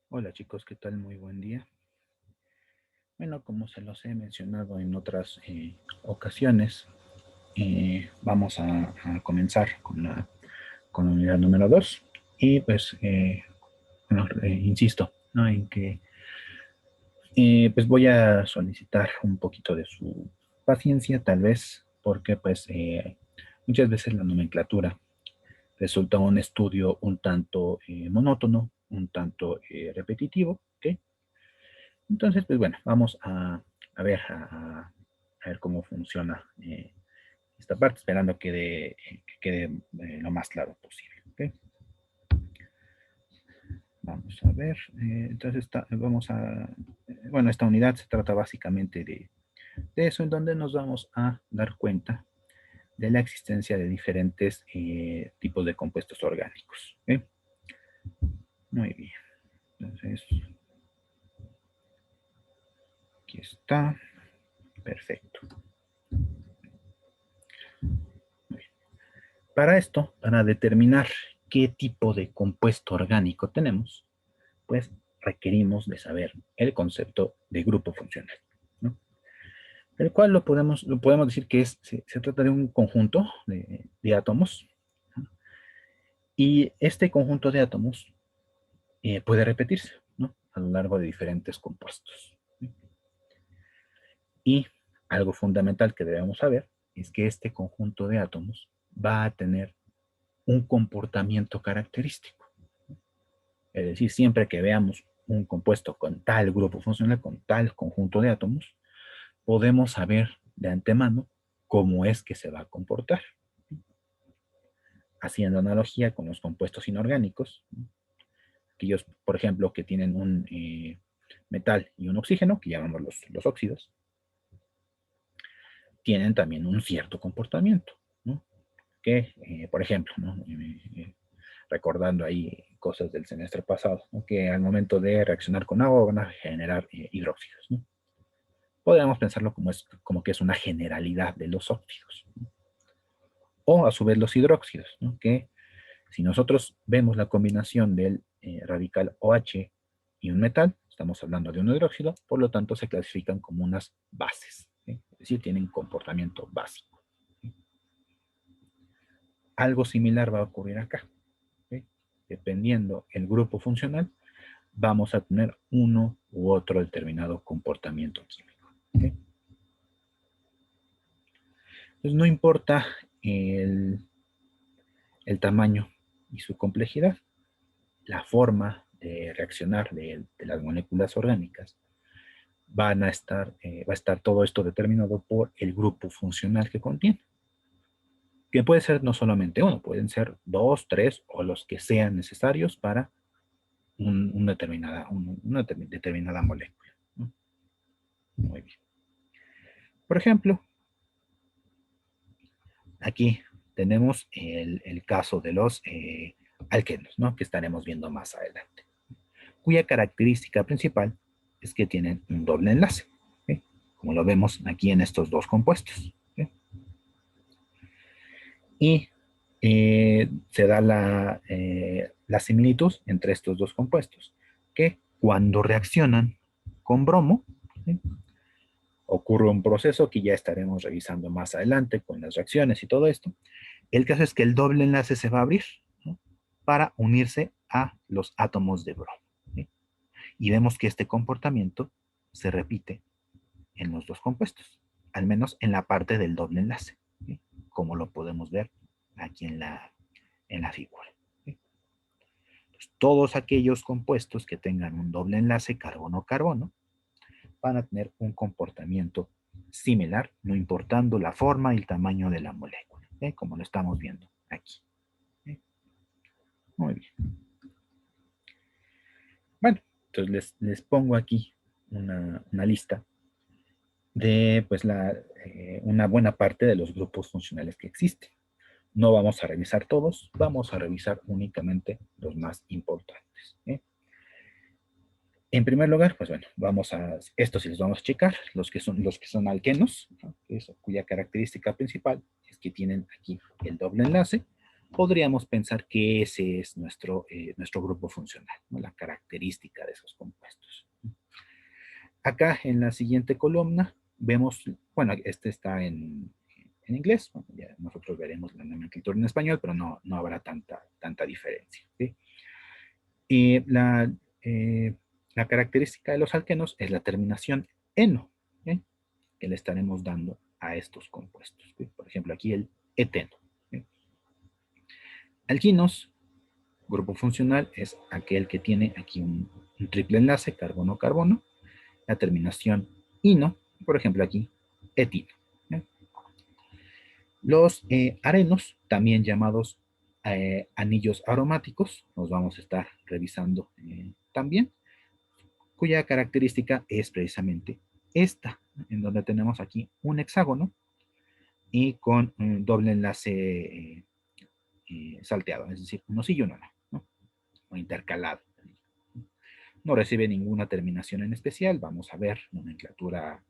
Hola chicos, ¿qué tal? Muy buen día. Bueno, como se los he mencionado en otras ocasiones, vamos a comenzar con la unidad número 2. Y pues, bueno, insisto, ¿no? En que pues voy a solicitar un poquito de su paciencia, tal vez, porque pues muchas veces la nomenclatura resulta un estudio un tanto monótono, un tanto repetitivo, ¿ok? Entonces, pues bueno, vamos a ver, a ver cómo funciona esta parte, esperando que quede lo más claro posible. ¿Ok? Vamos a ver, entonces bueno, esta unidad se trata básicamente de eso, en donde nos vamos a dar cuenta de la existencia de diferentes tipos de compuestos orgánicos. ¿Ok? Muy bien, entonces aquí está, perfecto. Para esto, para determinar qué tipo de compuesto orgánico tenemos, pues requerimos de saber el concepto de grupo funcional, ¿no? El cual lo podemos decir que se trata de un conjunto de átomos, ¿no? Y este conjunto de átomos puede repetirse, ¿no? A lo largo de diferentes compuestos, ¿no? Y algo fundamental que debemos saber es que este conjunto de átomos va a tener un comportamiento característico. Es decir, siempre que veamos un compuesto con tal grupo funcional, con tal conjunto de átomos, podemos saber de antemano cómo es que se va a comportar. Haciendo analogía con los compuestos inorgánicos, aquellos, por ejemplo, que tienen un metal y un oxígeno, que llamamos los óxidos, tienen también un cierto comportamiento, ¿no? Que, por ejemplo, ¿no? Recordando ahí cosas del semestre pasado, ¿no? Que al momento de reaccionar con agua van a generar hidróxidos, ¿no? Podríamos pensarlo como que es una generalidad de los óxidos, ¿no? O a su vez los hidróxidos, ¿no? Que si nosotros vemos la combinación del radical OH y un metal, estamos hablando de un hidróxido, por lo tanto se clasifican como unas bases, ¿sí? Es decir, tienen comportamiento básico, ¿sí? Algo similar va a ocurrir acá, ¿sí? Dependiendo el grupo funcional, vamos a tener uno u otro determinado comportamiento químico, ¿sí? Entonces no importa el, el tamaño y su complejidad, la forma de reaccionar de las moléculas orgánicas va a estar todo esto determinado por el grupo funcional que contiene, que puede ser no solamente uno, pueden ser dos, tres o los que sean necesarios para una determinada molécula, ¿no? Muy bien. Por ejemplo, aquí tenemos el caso de los alquenos, ¿no? Que estaremos viendo más adelante, cuya característica principal es que tienen un doble enlace, ¿sí? Como lo vemos aquí en estos dos compuestos, ¿sí? Y se da la similitud entre estos dos compuestos, que cuando reaccionan con bromo, ¿sí? Ocurre un proceso que ya estaremos revisando más adelante con las reacciones y todo esto. El caso es que el doble enlace se va a abrir, ¿no? Para unirse a los átomos de bromo, ¿sí? Y vemos que este comportamiento se repite en los dos compuestos, al menos en la parte del doble enlace, ¿sí? Como lo podemos ver aquí en la figura, ¿sí? Entonces, todos aquellos compuestos que tengan un doble enlace carbono-carbono van a tener un comportamiento similar, no importando la forma y el tamaño de la molécula, ¿sí? Como lo estamos viendo aquí, ¿sí? Muy bien. Bueno, entonces les pongo aquí una lista de pues una buena parte de los grupos funcionales que existen. No vamos a revisar todos, vamos a revisar únicamente los más importantes, ¿eh? En primer lugar, pues bueno, estos sí los vamos a checar, los que son alquenos, ¿no? Cuya característica principal es que tienen aquí el doble enlace, podríamos pensar que ese es nuestro grupo funcional, ¿no? La característica de esos compuestos. Acá en la siguiente columna vemos, bueno, este está en inglés, bueno, ya nosotros veremos la nomenclatura en español, pero no habrá tanta diferencia. ¿Sí? Y la característica de los alquenos es la terminación eno, ¿sí? Que le estaremos dando a estos compuestos. ¿Sí? Por ejemplo, aquí el eteno. ¿Sí? Alquinos, grupo funcional, es aquel que tiene aquí un triple enlace, carbono-carbono, la terminación ino, por ejemplo aquí, etino. ¿Sí? Los arenos, también llamados anillos aromáticos, los vamos a estar revisando también, cuya característica es precisamente esta, en donde tenemos aquí un hexágono y con un doble enlace salteado, es decir, uno sí y uno no, o intercalado. No recibe ninguna terminación en especial, vamos a ver nomenclatura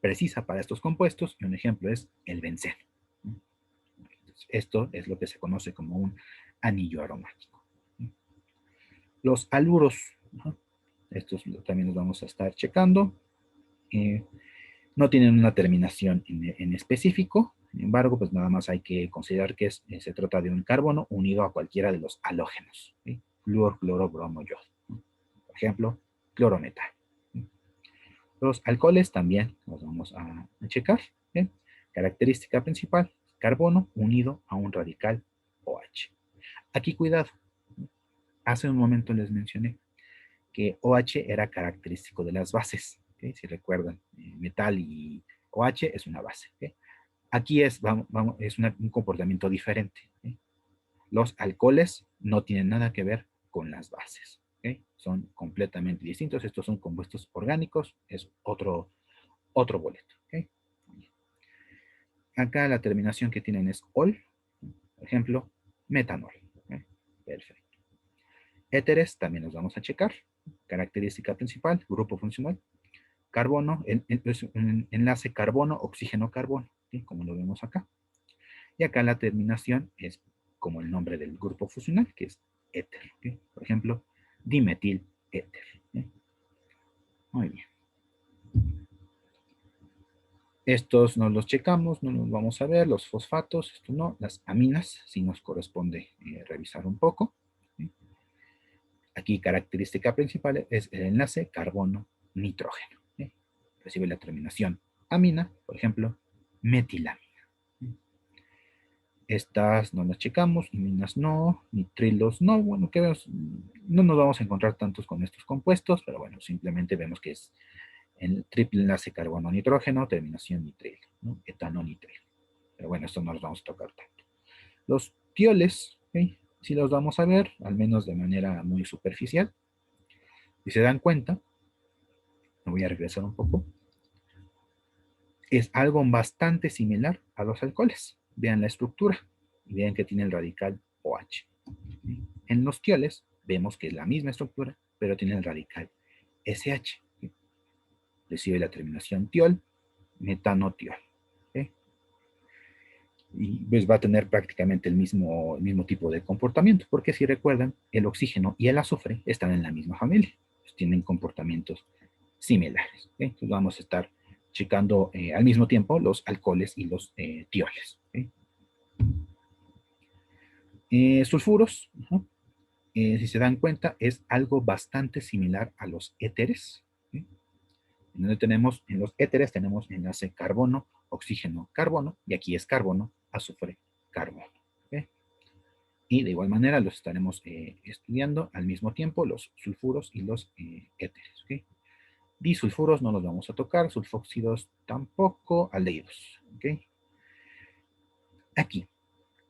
precisa para estos compuestos, y un ejemplo es el benceno. Esto es lo que se conoce como un anillo aromático. Los aluros, estos también los vamos a estar checando. No tienen una terminación en específico, sin embargo, pues nada más hay que considerar que se trata de un carbono unido a cualquiera de los halógenos, ¿sí? Flúor, cloro, bromo, yodo. Por ejemplo, clorometal. Los alcoholes también los vamos a checar. ¿Sí? Característica principal, carbono unido a un radical OH. Aquí cuidado, hace un momento les mencioné que OH era característico de las bases. ¿Okay? Si recuerdan, metal y OH es una base. ¿Okay? Aquí es un comportamiento diferente. ¿Okay? Los alcoholes no tienen nada que ver con las bases. ¿Okay? Son completamente distintos. Estos son compuestos orgánicos, es otro boleto. ¿Okay? Acá la terminación que tienen es ol, por ejemplo, metanol. ¿Okay? Perfecto. Éteres también los vamos a checar. Característica principal, grupo funcional. Carbono, es un enlace carbono-oxígeno-carbono, ¿sí? Como lo vemos acá. Y acá la terminación es como el nombre del grupo funcional, que es éter. ¿Sí? Por ejemplo, dimetil éter. ¿Sí? Muy bien. Estos no los checamos, no los vamos a ver, los fosfatos, esto no, las aminas, sí nos corresponde revisar un poco. ¿Sí? Aquí característica principal es el enlace carbono-nitrógeno. ¿Sí? Recibe la terminación amina, por ejemplo, metilamina. Estas no las checamos, iminas no, nitrilos no. Bueno, que no nos vamos a encontrar tantos con estos compuestos, pero bueno, simplemente vemos que es el triple enlace carbono-nitrógeno, terminación nitril, ¿no? Etano-nitril. Pero bueno, esto no los vamos a tocar tanto. Los tioles, ¿okay? Sí los vamos a ver, al menos de manera muy superficial. Si se dan cuenta, me voy a regresar un poco, es algo bastante similar a los alcoholes. Vean la estructura y vean que tiene el radical OH. En los tioles vemos que es la misma estructura, pero tiene el radical SH. Recibe la terminación tiol, metanotiol. ¿Sí? Y pues va a tener prácticamente el mismo tipo de comportamiento, porque si recuerdan, el oxígeno y el azufre están en la misma familia, pues tienen comportamientos similares. ¿Sí? Entonces vamos a estar checando al mismo tiempo los alcoholes y los tioles. ¿Sí? Sulfuros, si se dan cuenta, es algo bastante similar a los éteres. ¿Sí? En donde tenemos, en los éteres tenemos enlace carbono, oxígeno, carbono, y aquí es carbono, azufre, carbono. ¿Sí? Y de igual manera los estaremos estudiando al mismo tiempo, los sulfuros y los éteres. ¿Okay? Disulfuros no los vamos a tocar, sulfóxidos tampoco, aldehídos. ¿Okay? Aquí,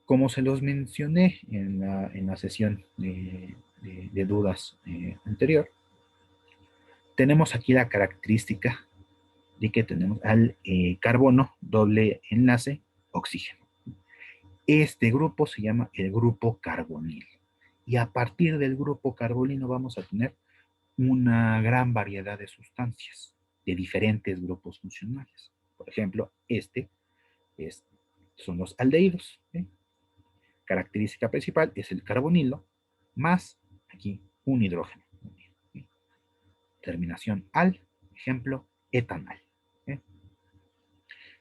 como se los mencioné en la sesión de dudas anterior, tenemos aquí la característica de que tenemos al carbono doble enlace oxígeno. Este grupo se llama el grupo carbonil. Y a partir del grupo carbonilo vamos a tener una gran variedad de sustancias de diferentes grupos funcionales. Por ejemplo, son los aldehídos. ¿Sí? característica principal es el carbonilo, más aquí un hidrógeno. ¿Sí? Terminación al, ejemplo, etanal. ¿Sí?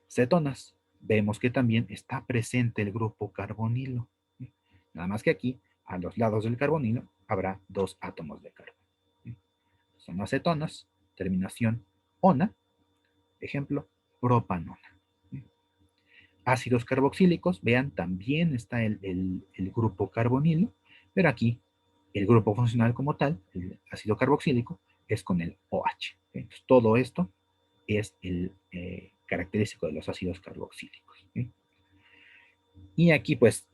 Cetonas, vemos que también está presente el grupo carbonilo. ¿Sí? Nada más que aquí, a los lados del carbonilo, habrá dos átomos de carbono. ¿Sí? Son acetonas, terminación ona, ejemplo, propanona. ¿Sí? Ácidos carboxílicos, vean, también está el grupo carbonilo, pero aquí el grupo funcional como tal, el ácido carboxílico, es con el OH. ¿Sí? Entonces, todo esto es el característico de los ácidos carboxílicos. ¿Sí? Y aquí, pues,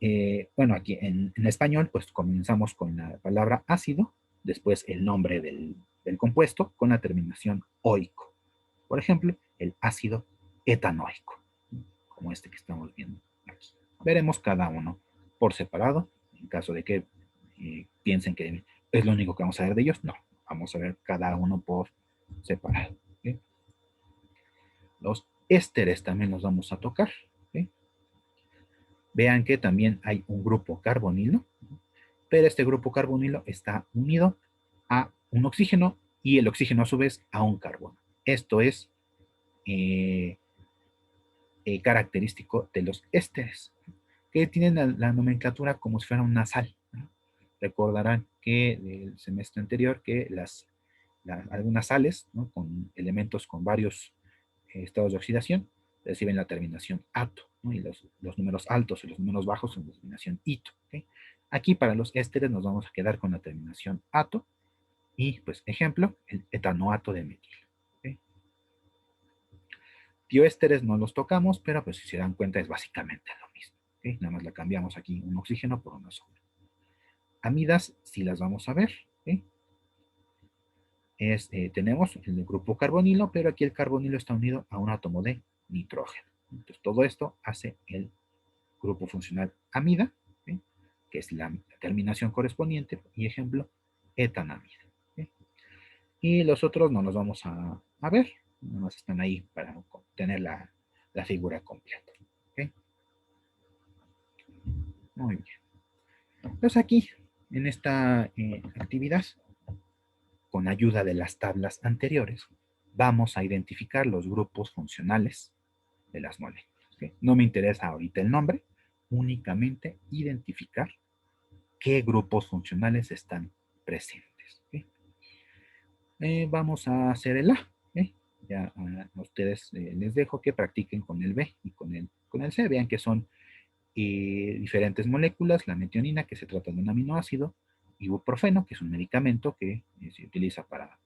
bueno, aquí en español, pues comenzamos con la palabra ácido, después el nombre del compuesto con la terminación oico. Por ejemplo, el ácido etanoico, como este que estamos viendo aquí. Veremos cada uno por separado, en caso de que piensen que es lo único que vamos a ver de ellos. No, vamos a ver cada uno por separado. ¿Sí? Los ésteres también los vamos a tocar. ¿Sí? Vean que también hay un grupo carbonilo, pero este grupo carbonilo está unido a un oxígeno y el oxígeno a su vez a un carbono. Esto es eh, característico de los ésteres, que tienen la nomenclatura como si fuera una sal. ¿No? Recordarán que del semestre anterior que algunas sales, ¿no? Con elementos con varios estados de oxidación reciben la terminación ato, ¿no? Y los números altos y los números bajos son la terminación ito. ¿Okay? Aquí para los ésteres nos vamos a quedar con la terminación ato y, pues, ejemplo, el etanoato de metil. ¿Okay? Bioésteres no los tocamos, pero pues si se dan cuenta es básicamente lo mismo. ¿Okay? Nada más le cambiamos aquí un oxígeno por una sombra. Amidas sí las vamos a ver. ¿Okay? Tenemos el grupo carbonilo, pero aquí el carbonilo está unido a un átomo de nitrógeno. Entonces todo esto hace el grupo funcional amida, ¿sí? Que es la terminación correspondiente, y ejemplo, etanamida. ¿Sí? Y los otros no los vamos a ver, nada más están ahí para tener la figura completa. ¿Sí? Muy bien. Entonces aquí, en esta actividad, con ayuda de las tablas anteriores, vamos a identificar los grupos funcionales de las moléculas. ¿Sí? No me interesa ahorita el nombre, únicamente identificar qué grupos funcionales están presentes. ¿Sí? Vamos a hacer el A. ¿Sí? Ya a ustedes les dejo que practiquen con el B y con el C. Vean que son diferentes moléculas, la metionina, que se trata de un aminoácido, ibuprofeno, que es un medicamento que se utiliza para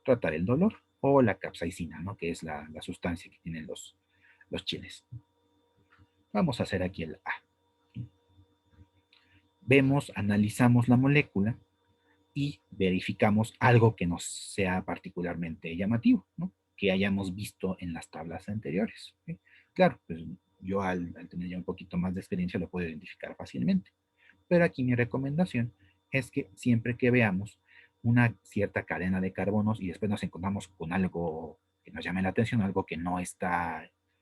tratar el dolor, o la capsaicina, ¿no? Que es la sustancia que tienen los chiles. Vamos a hacer aquí el A. Vemos, analizamos la molécula y verificamos algo que nos sea particularmente llamativo, ¿no? Que hayamos visto en las tablas anteriores. ¿Sí? Claro, pues yo al tener ya un poquito más de experiencia lo puedo identificar fácilmente. Pero aquí mi recomendación es que siempre que veamos una cierta cadena de carbonos y después nos encontramos con algo que nos llame la atención, algo que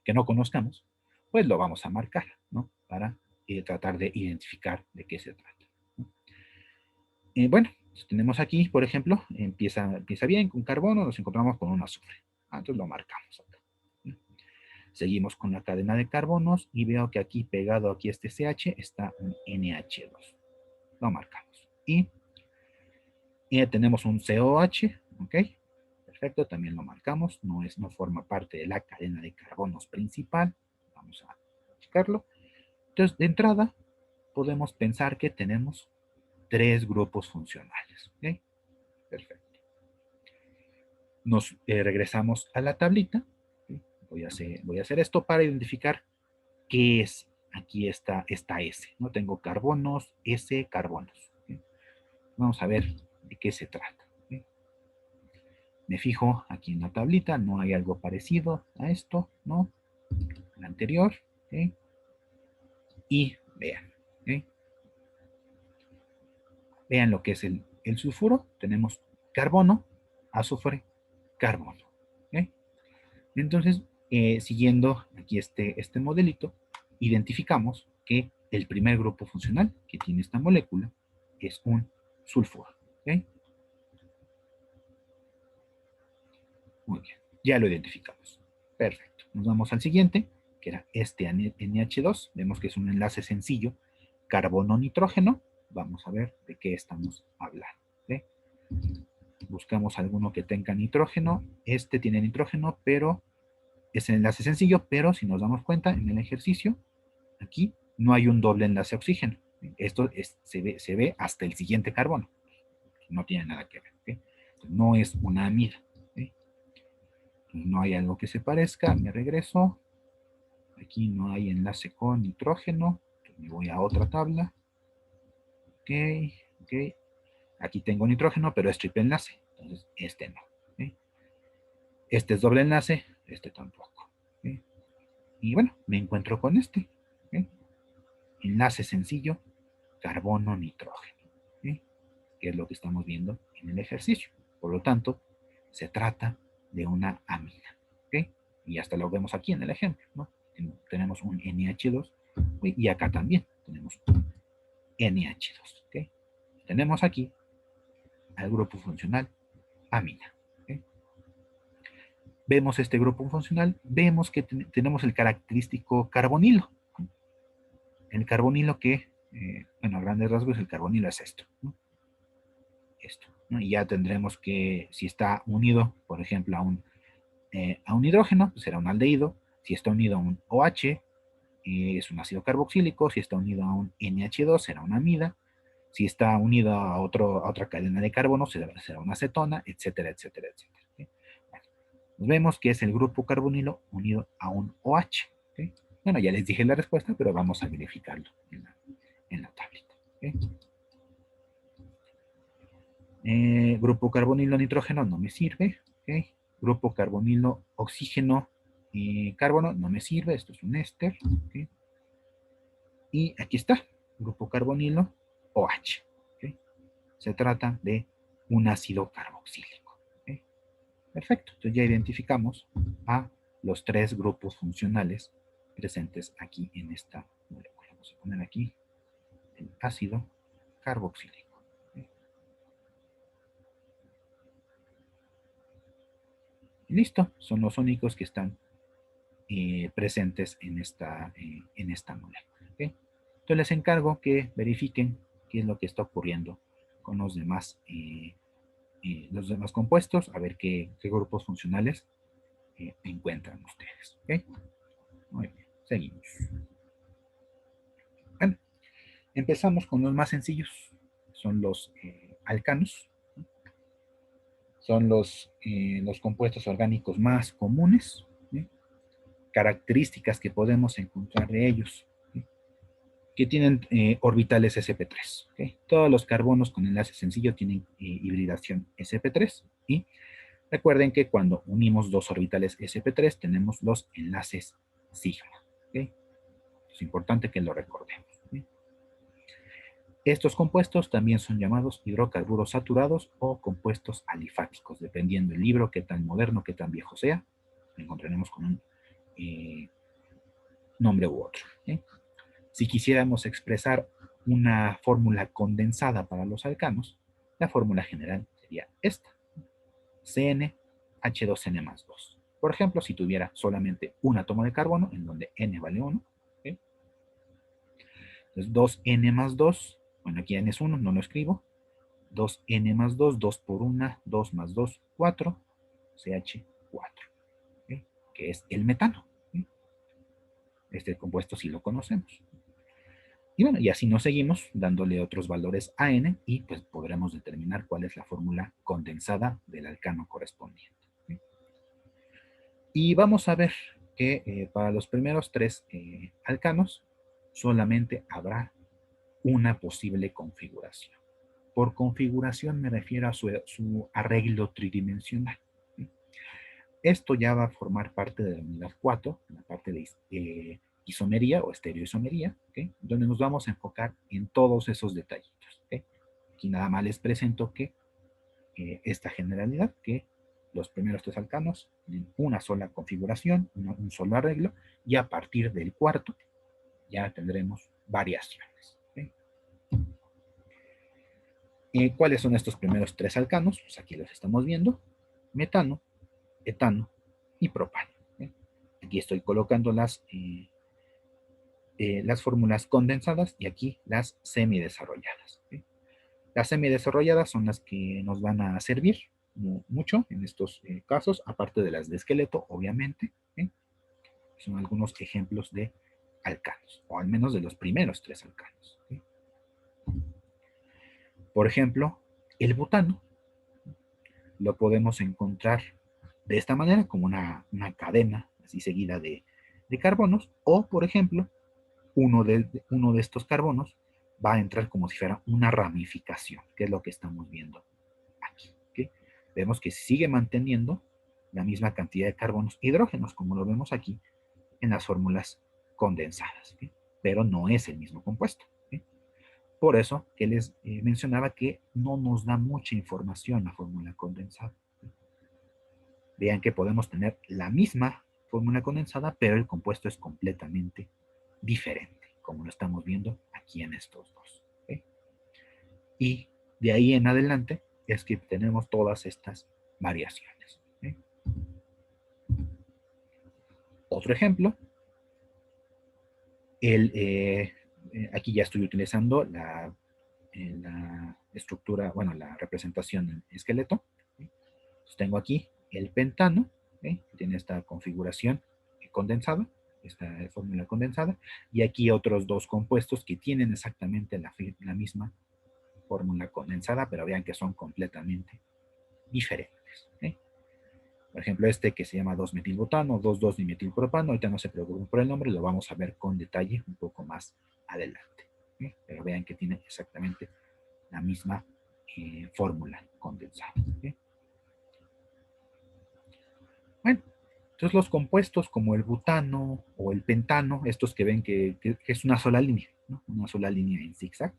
que no conozcamos, pues lo vamos a marcar, ¿no? Para tratar de identificar de qué se trata. ¿No? Bueno, tenemos aquí, por ejemplo, empieza bien con carbono, nos encontramos con un azufre. Entonces lo marcamos acá. Seguimos con la cadena de carbonos y veo que aquí pegado aquí a este CH está un NH2. Lo marcamos. Y tenemos un COH, ¿ok? Perfecto, también lo marcamos. No forma parte de la cadena de carbonos principal. Vamos a checarlo. Entonces, de entrada, podemos pensar que tenemos tres grupos funcionales. ¿Ok? Perfecto. Nos regresamos a la tablita. ¿Okay? Voy a hacer esto para identificar qué es. Aquí está esta S. ¿No? Tengo carbonos, S, carbonos. ¿Okay? Vamos a ver de qué se trata. ¿Okay? Me fijo aquí en la tablita, no hay algo parecido a esto, ¿no? El anterior. ¿Okay? Y vean. ¿Okay? Vean lo que es el sulfuro. Tenemos carbono, azufre, carbono. ¿Okay? Entonces, siguiendo aquí este modelito, identificamos que el primer grupo funcional que tiene esta molécula es un sulfuro. ¿Ok? Muy bien, ya lo identificamos. Perfecto. Nos vamos al siguiente, que era este NH2. Vemos que es un enlace sencillo, carbono-nitrógeno. Vamos a ver de qué estamos hablando. ¿Ok? Buscamos alguno que tenga nitrógeno. Este tiene nitrógeno, pero es el enlace sencillo, pero si nos damos cuenta en el ejercicio, aquí no hay un doble enlace oxígeno. Esto se ve hasta el siguiente carbono. No tiene nada que ver. ¿Okay? No es una amida. ¿Okay? No hay algo que se parezca. Me regreso. Aquí no hay enlace con nitrógeno. Entonces me voy a otra tabla. Ok, ok. Aquí tengo nitrógeno, pero es triple enlace. Entonces, este no. ¿Okay? Este es doble enlace, este tampoco. ¿Okay? Y bueno, me encuentro con este. ¿Okay? Enlace sencillo, carbono-nitrógeno. ¿Okay? Que es lo que estamos viendo en el ejercicio. Por lo tanto, se trata de una amina. ¿Okay? Y hasta lo vemos aquí en el ejemplo. ¿No? Tenemos un NH2 y acá también tenemos un NH2. ¿Okay? Tenemos aquí al grupo funcional amina. ¿Okay? Vemos este grupo funcional, vemos que tenemos el característico carbonilo. El carbonilo que, bueno, a grandes rasgos el carbonilo es esto. ¿No? Esto. ¿No? Y ya tendremos que, si está unido, por ejemplo, a un hidrógeno, pues será un aldehído. Si está unido a un OH, es un ácido carboxílico. Si está unido a un NH2, será una amida. Si está unido a otra cadena de carbono, será una acetona, etcétera, etcétera, etcétera. ¿Okay? Bueno, pues vemos que es el grupo carbonilo unido a un OH. ¿Okay? Bueno, ya les dije la respuesta, pero vamos a verificarlo en la tablita. ¿Okay? Grupo carbonilo nitrógeno no me sirve. ¿Okay? Grupo carbonilo oxígeno carbono no me sirve. Esto es un éster. ¿Okay? Y aquí está, grupo carbonilo OH. ¿Okay? Se trata de un ácido carboxílico. ¿Okay? Perfecto, entonces ya identificamos a los tres grupos funcionales presentes aquí en esta molécula. Vamos a poner aquí el ácido carboxílico. ¿Okay? Y listo, son los únicos que están presentes en esta molécula. ¿Okay? Entonces les encargo que verifiquen qué es lo que está ocurriendo con los demás compuestos, a ver qué grupos funcionales encuentran ustedes. ¿Okay? Muy bien, seguimos. Bueno, empezamos con los más sencillos, son los alcanos, son los compuestos orgánicos más comunes, ¿sí? Características que podemos encontrar de ellos, ¿sí? Que tienen orbitales sp3. ¿Okay? Todos los carbonos con enlace sencillo tienen hibridación sp3 y recuerden que cuando unimos dos orbitales sp3 tenemos los enlaces sigma. ¿Okay? Es importante que lo recordemos. ¿Sí? Estos compuestos también son llamados hidrocarburos saturados o compuestos alifáticos, dependiendo del libro, qué tan moderno, qué tan viejo sea, lo encontraremos con un nombre u otro. ¿Sí? Si quisiéramos expresar una fórmula condensada para los alcanos, la fórmula general sería esta, CnH2n más 2. Por ejemplo, si tuviera solamente un átomo de carbono, en donde n vale 1, ¿okay? Entonces 2n más 2, bueno, aquí n es 1, no lo escribo, 2n más 2, 2 por 1, 2 más 2, 4, CH4, ¿okay? Que es el metano. ¿Okay? Este compuesto sí lo conocemos. Y bueno, y así nos seguimos dándole otros valores a n y pues podremos determinar cuál es la fórmula condensada del alcano correspondiente. ¿Okay? Y vamos a ver que para los primeros tres alcanos solamente habrá una posible configuración. Por configuración me refiero a su arreglo tridimensional. ¿Sí? Esto ya va a formar parte de la unidad 4, la parte de isomería o estereoisomería, ¿okay? Donde nos vamos a enfocar en todos esos detallitos. ¿Okay? Aquí nada más les presento que esta generalidad, que los primeros tres alcanos tienen una sola configuración, un solo arreglo, y a partir del cuarto ya tendremos variaciones. ¿Sí? ¿Cuáles son estos primeros tres alcanos? Pues aquí los estamos viendo: metano, etano y propano. ¿Sí? Aquí estoy colocando las fórmulas condensadas y aquí las semidesarrolladas. ¿Sí? Las semidesarrolladas son las que nos van a servir mucho en estos casos, aparte de las de esqueleto, obviamente. ¿Sí? Son algunos ejemplos de alcanos, o al menos de los primeros tres alcanos. ¿Sí? Por ejemplo, el butano lo podemos encontrar de esta manera, como una cadena así seguida de carbonos, o por ejemplo, uno de estos carbonos va a entrar como si fuera una ramificación, que es lo que estamos viendo aquí. ¿Okay? Vemos que sigue manteniendo la misma cantidad de carbonos hidrógenos, como lo vemos aquí en las fórmulas condensadas, ¿okay? Pero no es el mismo compuesto. ¿Okay? Por eso que les mencionaba que no nos da mucha información la fórmula condensada. Vean que podemos tener la misma fórmula condensada, pero el compuesto es completamente diferente, como lo estamos viendo aquí en estos dos. ¿Okay? Y de ahí en adelante es que tenemos todas estas variaciones. ¿Okay? Otro ejemplo, aquí ya estoy utilizando la estructura, bueno, la representación en esqueleto. ¿Okay? Entonces tengo aquí el pentano, ¿okay? Que tiene esta configuración condensada, esta fórmula condensada, y aquí otros dos compuestos que tienen exactamente la misma fórmula condensada, pero vean que son completamente diferentes. ¿Okay? Por ejemplo, este que se llama 2-metilbutano, 2,2-dimetilpropano, ahorita no se preocupen por el nombre, lo vamos a ver con detalle un poco más adelante. ¿Okay? Pero vean que tiene exactamente la misma fórmula condensada. ¿Okay? Bueno, entonces los compuestos como el butano o el pentano, estos que ven que es una sola línea, ¿no? Una sola línea en zigzag,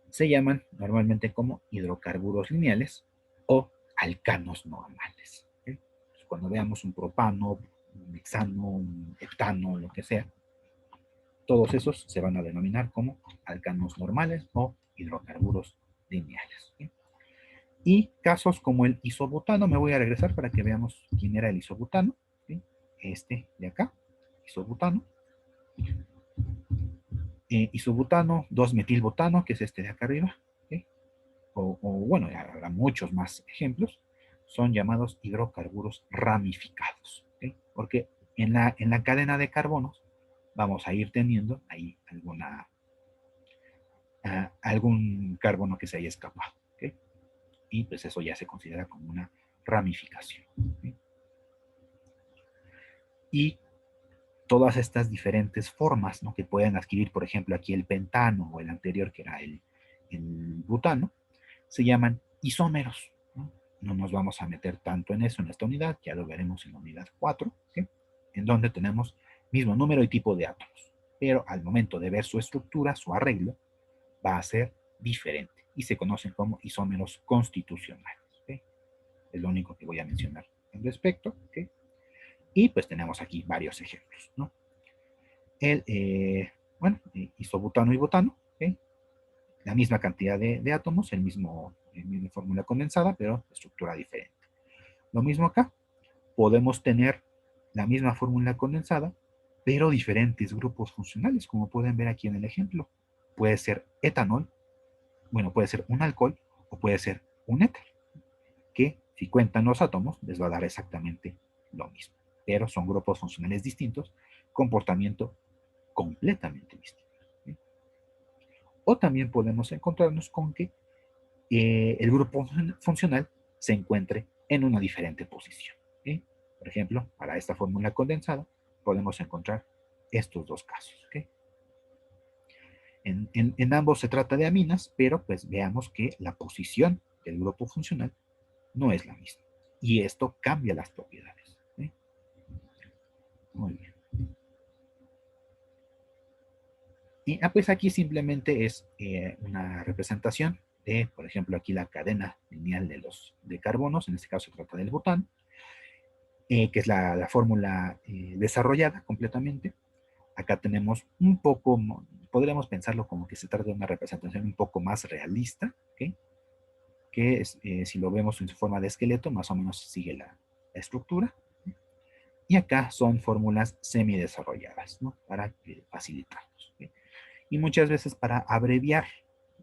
se llaman normalmente como hidrocarburos lineales o alcanos normales. ¿Okay? Entonces, cuando veamos un propano, un hexano, un heptano, lo que sea, todos esos se van a denominar como alcanos normales o hidrocarburos lineales. ¿Okay? Y casos como el isobutano, me voy a regresar para que veamos quién era el isobutano. ¿Sí? Este de acá, isobutano. Isobutano, 2-metilbutano, que es este de acá arriba. ¿Sí? Bueno, habrá muchos más ejemplos. Son llamados hidrocarburos ramificados. ¿Sí? Porque en la cadena de carbonos vamos a ir teniendo ahí algún carbono que se haya escapado. ¿Okay? Y pues eso ya se considera como una ramificación. ¿Okay? Y todas estas diferentes formas, ¿no? Que pueden adquirir, por ejemplo, aquí el pentano o el anterior que era el butano, se llaman isómeros. ¿No? No nos vamos a meter tanto en eso en esta unidad, ya lo veremos en la unidad 4, ¿sí? En donde tenemos mismo número y tipo de átomos, pero al momento de ver su estructura, su arreglo, va a ser diferente y se conocen como isómeros constitucionales. ¿Sí? Es lo único que voy a mencionar al respecto. ¿Sí? Y pues tenemos aquí varios ejemplos, ¿no? Bueno, isobutano y butano, ¿okay? La misma cantidad de átomos, misma fórmula condensada, pero estructura diferente. Lo mismo acá, podemos tener la misma fórmula condensada, pero diferentes grupos funcionales, como pueden ver aquí en el ejemplo. Puede ser etanol, bueno, puede ser un alcohol o puede ser un éter, que si cuentan los átomos les va a dar exactamente lo mismo, pero son grupos funcionales distintos, comportamiento completamente distinto. ¿Sí? O también podemos encontrarnos con que el grupo funcional se encuentre en una diferente posición. ¿Sí? Por ejemplo, para esta fórmula condensada podemos encontrar estos dos casos. ¿Okay? En ambos se trata de aminas, pero pues veamos que la posición del grupo funcional no es la misma. Y esto cambia las propiedades. ¿Sí? Muy bien. Y pues aquí simplemente es una representación de, por ejemplo, aquí la cadena lineal de carbonos, en este caso se trata del butano, que es la fórmula desarrollada completamente, Acá tenemos un poco, podríamos pensarlo como que se trata de una representación un poco más realista, ¿ok? Que si lo vemos en su forma de esqueleto, más o menos sigue la estructura. Y acá son fórmulas semidesarrolladas, ¿no? Para facilitarnos. ¿Okay? Y muchas veces para abreviar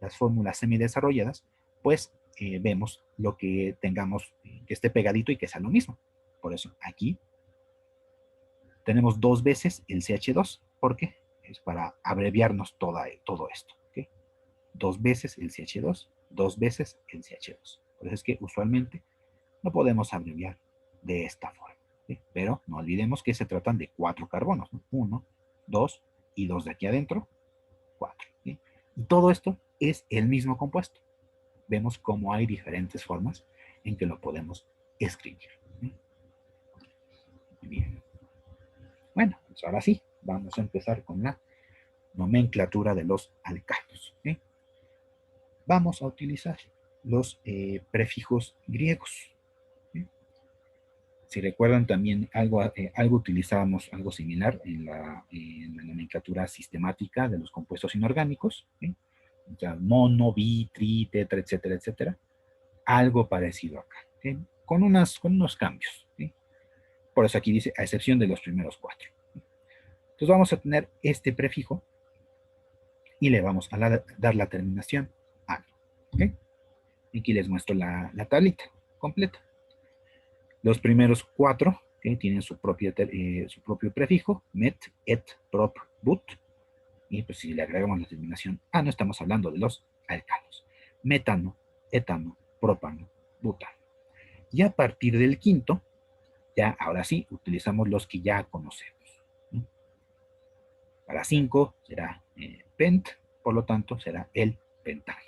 las fórmulas semidesarrolladas, pues vemos lo que tengamos que esté pegadito y que sea lo mismo. Por eso aquí tenemos 2 veces el CH2, porque es para abreviarnos todo esto. ¿Okay? 2 veces el CH2, 2 veces el CH2. Por eso es que usualmente no podemos abreviar de esta forma. ¿Sí? Pero no olvidemos que se tratan de 4 carbonos. ¿No? 1, 2 y 2 de aquí adentro, 4. ¿Sí? Y todo esto es el mismo compuesto. Vemos cómo hay diferentes formas en que lo podemos escribir. ¿Sí? Bien. Bueno, pues ahora sí, vamos a empezar con la nomenclatura de los alcanos. ¿Sí? Vamos a utilizar los prefijos griegos. ¿Sí? Si recuerdan también algo utilizábamos algo similar en la nomenclatura sistemática de los compuestos inorgánicos, ¿sí? O sea, mono, bi, tri, tetra, etcétera, etcétera. Algo parecido acá, ¿sí? Con unos cambios. ¿Sí? Por eso aquí dice, a excepción de los primeros 4. ¿Sí? Entonces vamos a tener este prefijo y le vamos a dar la terminación ano. ¿Sí? Aquí les muestro la tablita completa. Los primeros 4 ¿okay? Tienen su propio prefijo, met, et, prop, but. Y pues si le agregamos la terminación ano, estamos hablando de los alcanos. Metano, etano, propano, butano. Y a partir del quinto, ya ahora sí, utilizamos los que ya conocemos. ¿No? Para 5 será pent, por lo tanto será el pentano.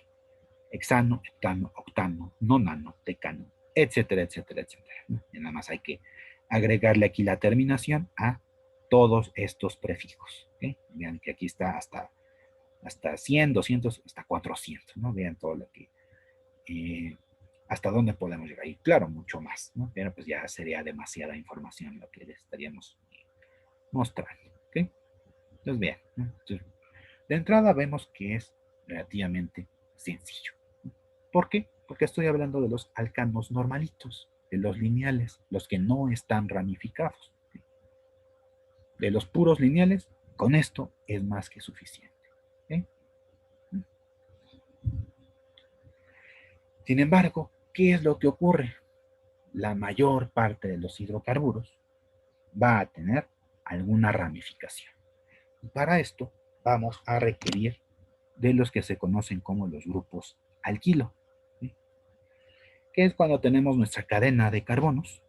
Hexano, heptano, octano, nonano, decano, etcétera, etcétera, etcétera. ¿No? Y nada más hay que agregarle aquí la terminación a todos estos prefijos. ¿Okay? Vean que aquí está hasta 100, 200, hasta 400. ¿No? Vean todo lo que... hasta dónde podemos llegar. Y claro, mucho más. ¿No? Pero pues ya sería demasiada información lo que les estaríamos mostrando. ¿Okay? Entonces, vean. ¿no? Entonces, de entrada vemos que es relativamente sencillo. ¿Por qué? Porque estoy hablando de los alcanos normalitos, de los lineales, los que no están ramificados. De los puros lineales, con esto es más que suficiente. ¿Okay? Sin embargo, ¿qué es lo que ocurre? La mayor parte de los hidrocarburos va a tener alguna ramificación. Y para esto vamos a requerir de los que se conocen como los grupos alquilo, ¿sí? Que es cuando tenemos nuestra cadena de carbonos,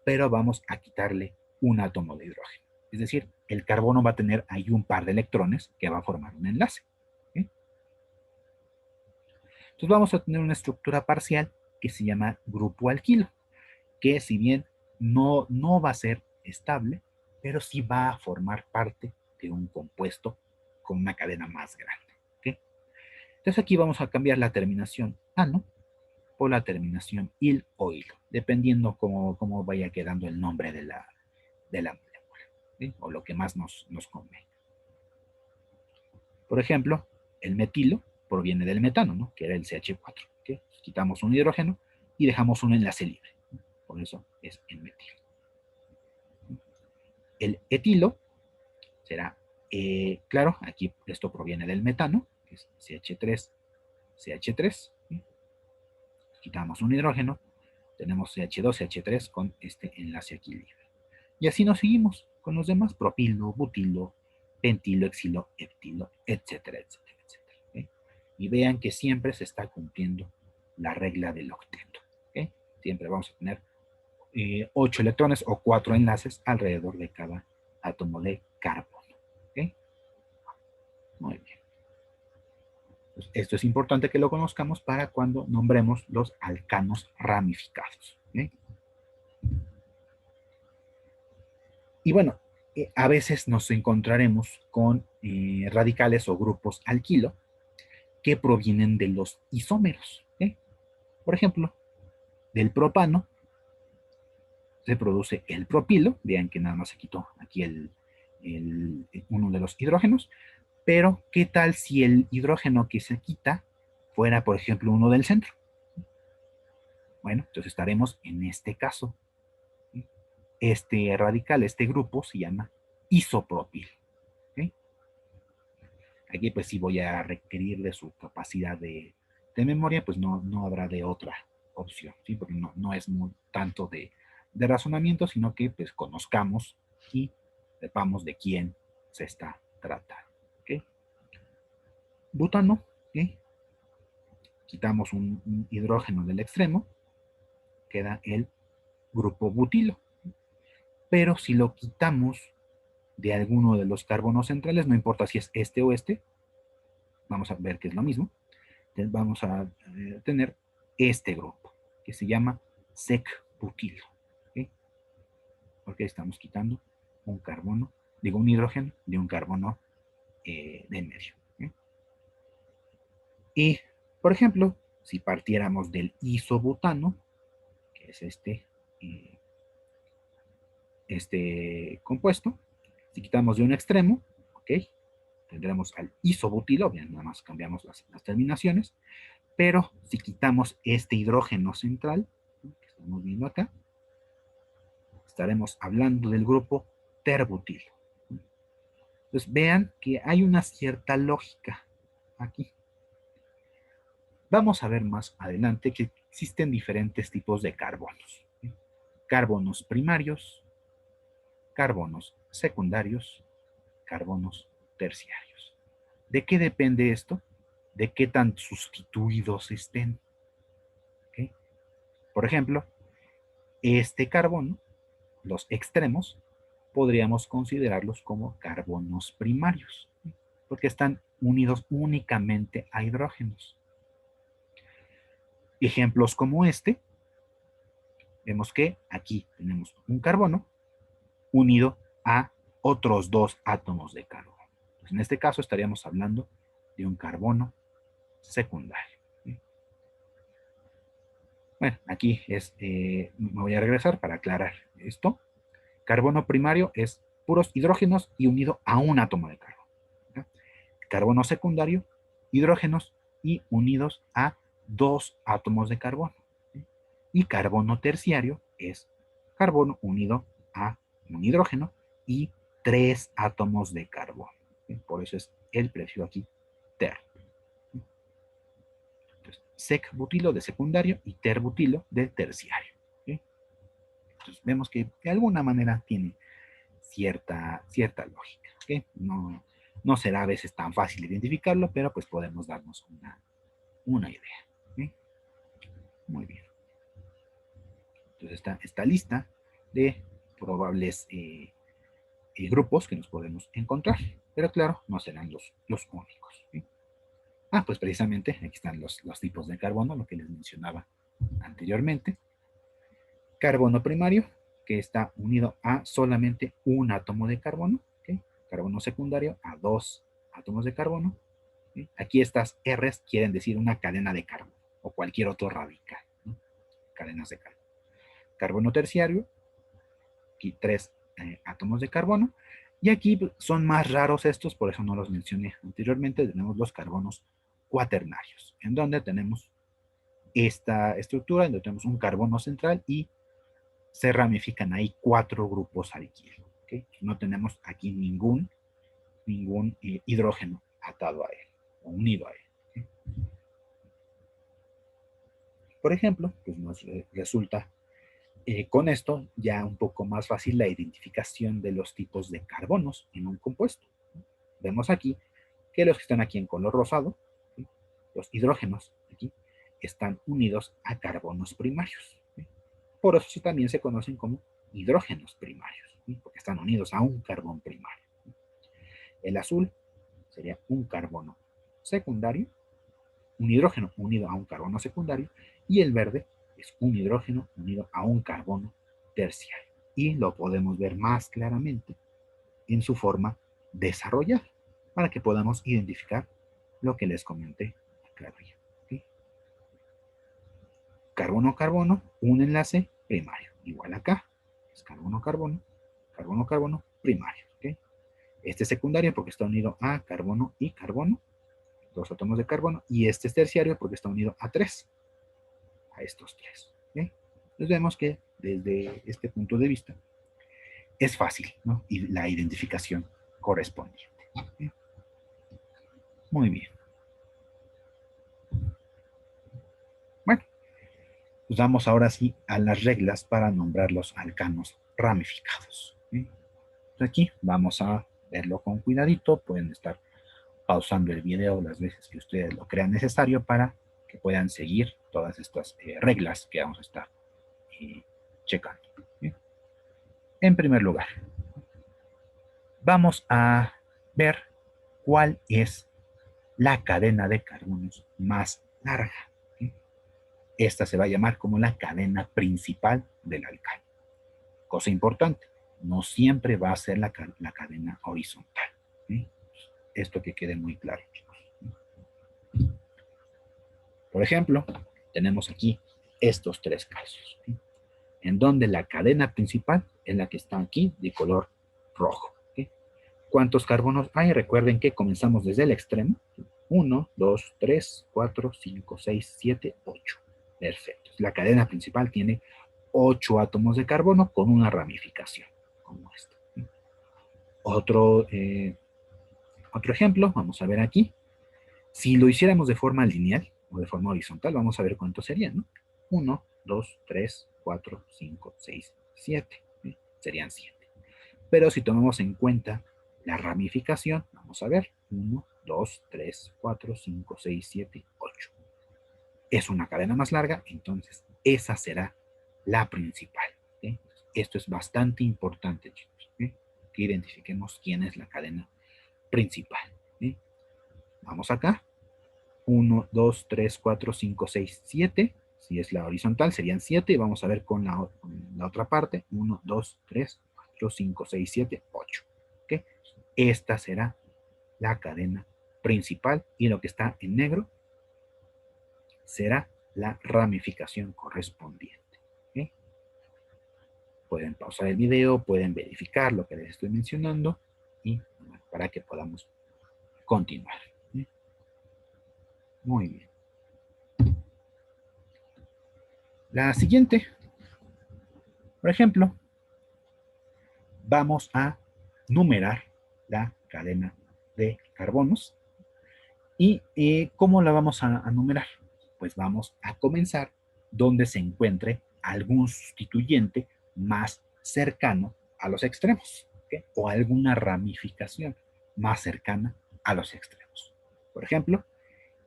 pero vamos a quitarle un átomo de hidrógeno. Es decir, el carbono va a tener ahí un par de electrones que va a formar un enlace. ¿Sí? Entonces vamos a tener una estructura parcial que se llama grupo alquilo, que si bien no va a ser estable, pero sí va a formar parte de un compuesto con una cadena más grande. ¿Okay? Entonces aquí vamos a cambiar la terminación ano por la terminación il o hilo, dependiendo cómo vaya quedando el nombre de la molécula, ¿sí? O lo que más nos convenga. Por ejemplo, el metilo proviene del metano, ¿no? Que era el CH4. ¿Okay? Quitamos un hidrógeno y dejamos un enlace libre. ¿No? Por eso es el metilo. El etilo será, claro, aquí esto proviene del metano, que es CH3, CH3. ¿Sí? Quitamos un hidrógeno, tenemos CH2, CH3 con este enlace aquí libre. Y así nos seguimos con los demás, propilo, butilo, pentilo, exilo, heptilo, etcétera, etcétera, etcétera. ¿Okay? Y vean que siempre se está cumpliendo la regla del octeto. ¿Okay? Siempre vamos a tener 8 electrones o 4 enlaces alrededor de cada átomo de carbono. ¿Okay? Muy bien. Pues esto es importante que lo conozcamos para cuando nombremos los alcanos ramificados. ¿Okay? Y bueno, a veces nos encontraremos con radicales o grupos alquilo que provienen de los isómeros. ¿Okay? Por ejemplo, del propano se produce el propilo. Vean que nada más se quitó aquí uno de los hidrógenos, pero ¿qué tal si el hidrógeno que se quita fuera, por ejemplo, uno del centro? Bueno, entonces estaremos en este caso. Este radical, este grupo se llama isopropil. ¿Okay? Aquí pues sí voy a requerir de su capacidad de memoria, pues no habrá de otra opción, ¿sí? Porque no es muy tanto de razonamiento, sino que pues conozcamos y sepamos de quién se está tratando. ¿Okay? Butano, ¿okay? Quitamos un hidrógeno del extremo, queda el grupo butilo. Pero si lo quitamos de alguno de los carbonos centrales, no importa si es este o este, vamos a ver que es lo mismo, entonces vamos a tener este grupo, que se llama sec-butilo. ¿Okay? Porque estamos quitando un carbono, digo un hidrógeno de un carbono de medio. ¿Okay? Y, por ejemplo, si partiéramos del isobutano, que es este compuesto, si quitamos de un extremo, ¿ok? Tendremos al isobutilo, bien, nada más cambiamos las terminaciones, pero si quitamos este hidrógeno central, ¿no? Que estamos viendo acá, estaremos hablando del grupo terbutilo. Entonces vean que hay una cierta lógica aquí. Vamos a ver más adelante que existen diferentes tipos de carbonos. Carbonos primarios, carbonos secundarios, carbonos terciarios. ¿De qué depende esto? De qué tan sustituidos estén. ¿Okay? Por ejemplo, este carbono, los extremos, podríamos considerarlos como carbonos primarios, porque están unidos únicamente a hidrógenos. Ejemplos como este, vemos que aquí tenemos un carbono unido a otros dos átomos de carbono. Pues en este caso estaríamos hablando de un carbono secundario. Bueno, aquí me voy a regresar para aclarar esto. Carbono primario es puros hidrógenos y unido a un átomo de carbono. ¿Okay? Carbono secundario, hidrógenos y unidos a dos átomos de carbono. ¿Okay? Y carbono terciario es carbono unido a un hidrógeno y tres átomos de carbono. ¿Okay? Por eso es el prefijo aquí ter. Entonces, sec-butilo de secundario y ter-butilo de terciario. ¿Okay? Entonces, vemos que de alguna manera tiene cierta lógica. ¿Okay? No será a veces tan fácil identificarlo, pero pues podemos darnos una idea. ¿Okay? Muy bien. Entonces está esta lista de probables grupos que nos podemos encontrar, pero claro, no serán los únicos. ¿Okay? Pues precisamente aquí están los tipos de carbono, lo que les mencionaba anteriormente. Carbono primario, que está unido a solamente un átomo de carbono. ¿Okay? Carbono secundario a dos átomos de carbono. ¿Okay? Aquí estas R's quieren decir una cadena de carbono o cualquier otro radical. ¿No? Cadenas de carbono. Carbono terciario, aquí tres átomos de carbono. Y aquí son más raros estos, por eso no los mencioné anteriormente. Tenemos los carbonos cuaternarios, en donde tenemos esta estructura, en donde tenemos un carbono central y se ramifican ahí cuatro grupos alquilo. ¿Okay? No tenemos aquí ningún hidrógeno atado a él o unido a él. ¿Okay? Por ejemplo, pues nos resulta con esto ya un poco más fácil la identificación de los tipos de carbonos en un compuesto. Vemos aquí que los que están aquí en color rosado, ¿sí? Los hidrógenos aquí, están unidos a carbonos primarios. ¿Sí? Por eso sí también se conocen como hidrógenos primarios, ¿sí? Porque están unidos a un carbón primario. ¿Sí? El azul sería un carbono secundario, un hidrógeno unido a un carbono secundario, y el verde es un hidrógeno unido a un carbono terciario. Y lo podemos ver más claramente en su forma desarrollada, para que podamos identificar lo que les comenté acá arriba. ¿Okay? Carbono-carbono, un enlace primario, igual acá, es carbono-carbono, carbono-carbono primario. ¿Okay? Este es secundario porque está unido a carbono y carbono, 2 átomos de carbono, y este es terciario porque está unido a 3, a estos 3. ¿Okay? Entonces vemos que desde este punto de vista es fácil, ¿no? Y la identificación correspondiente. ¿Okay? Muy bien. Bueno, pues vamos ahora sí a las reglas para nombrar los alcanos ramificados. ¿Okay? Aquí vamos a verlo con cuidadito, pueden estar pausando el video las veces que ustedes lo crean necesario para que puedan seguir todas estas reglas que vamos a estar checando. ¿Sí? En primer lugar, vamos a ver cuál es la cadena de carbonos más larga. ¿Sí? Esta se va a llamar como la cadena principal del alcano. Cosa importante, no siempre va a ser la cadena horizontal. ¿Sí? Esto que quede muy claro, chicos. Por ejemplo, tenemos aquí estos 3 casos, ¿sí? En donde la cadena principal es la que está aquí de color rojo. ¿Sí? ¿Cuántos carbonos hay? Recuerden que comenzamos desde el extremo. 1, 2, 3, 4, 5, 6, 7, 8. Perfecto. La cadena principal tiene 8 átomos de carbono con una ramificación, como esta. ¿Sí? Otro ejemplo, vamos a ver aquí. Si lo hiciéramos de forma lineal o de forma horizontal, vamos a ver cuántos serían, ¿no? 1, 2, 3, 4, 5, 6, 7. ¿Sí? Serían 7. Pero si tomamos en cuenta la ramificación, vamos a ver, 1, 2, 3, 4, 5, 6, 7, 8. Es una cadena más larga, entonces esa será la principal. ¿Sí? Esto es bastante importante, chicos, ¿sí? Que identifiquemos quién es la cadena principal. ¿Sí? Vamos acá. 1, 2, 3, 4, 5, 6, 7. Si es la horizontal, serían 7. Vamos a ver con la otra parte. 1, 2, 3, 4, 5, 6, 7, 8. ¿Okay? Esta será la cadena principal y lo que está en negro será la ramificación correspondiente. ¿Okay? Pueden pausar el video, pueden verificar lo que les estoy mencionando y para que podamos continuar. ¿Sí? Muy bien. La siguiente, por ejemplo, vamos a numerar la cadena de carbonos. ¿Y cómo la vamos a numerar? Pues vamos a comenzar donde se encuentre algún sustituyente más cercano a los extremos, ¿okay? O alguna ramificación más cercana a los extremos. Por ejemplo,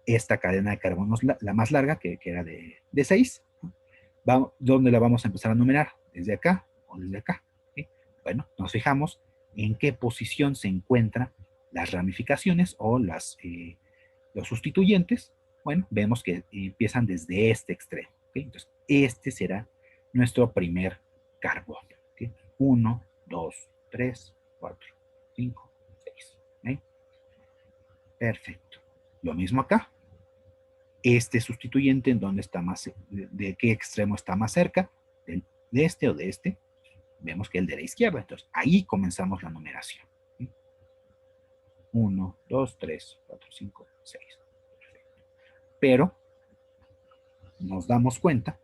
esta cadena de carbonos, la más larga, que era de 6, ¿no? ¿Dónde la vamos a empezar a numerar? ¿Desde acá o desde acá? ¿Sí? Bueno, nos fijamos en qué posición se encuentran las ramificaciones o los sustituyentes. Bueno, vemos que empiezan desde este extremo. ¿Okay? Entonces, este será nuestro primer carbono. ¿Okay? 1, 2, 3, 4, 5, 6. ¿Okay? Perfecto. Lo mismo acá. Este sustituyente, ¿en dónde está más, de qué extremo está más cerca? De este o de este. Vemos que el de la izquierda. Entonces, ahí comenzamos la numeración. 1, 2, 3, 4, 5, 6. Perfecto. Pero nos damos cuenta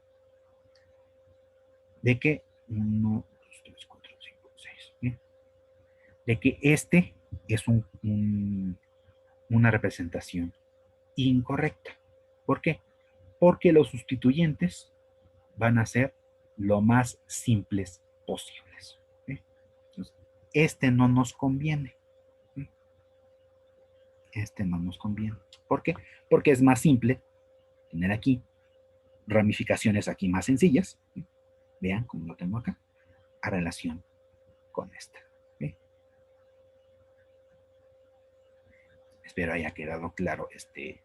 de que 1, 2, 3, 4, 5, 6. ¿Bien? De que este es una representación incorrecta. ¿Por qué? Porque los sustituyentes van a ser lo más simples posibles. ¿Sí? Entonces, este no nos conviene. ¿Sí? Este no nos conviene. ¿Por qué? Porque es más simple tener aquí ramificaciones aquí más sencillas. ¿Sí? Vean cómo lo tengo acá, a relación con esta. ¿Sí? Espero haya quedado claro este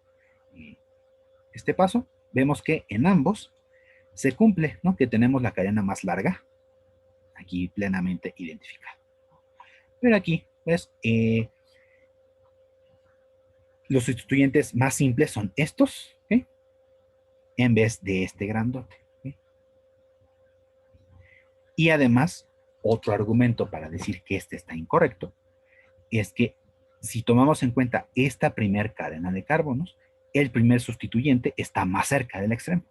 paso. Vemos que en ambos se cumple, ¿no? Que tenemos la cadena más larga, aquí plenamente identificada. Pero aquí, pues, los sustituyentes más simples son estos, ¿sí? En vez de este grandote. ¿Sí? Y además, otro argumento para decir que este está incorrecto, es que si tomamos en cuenta esta primer cadena de carbonos, el primer sustituyente está más cerca del extremo.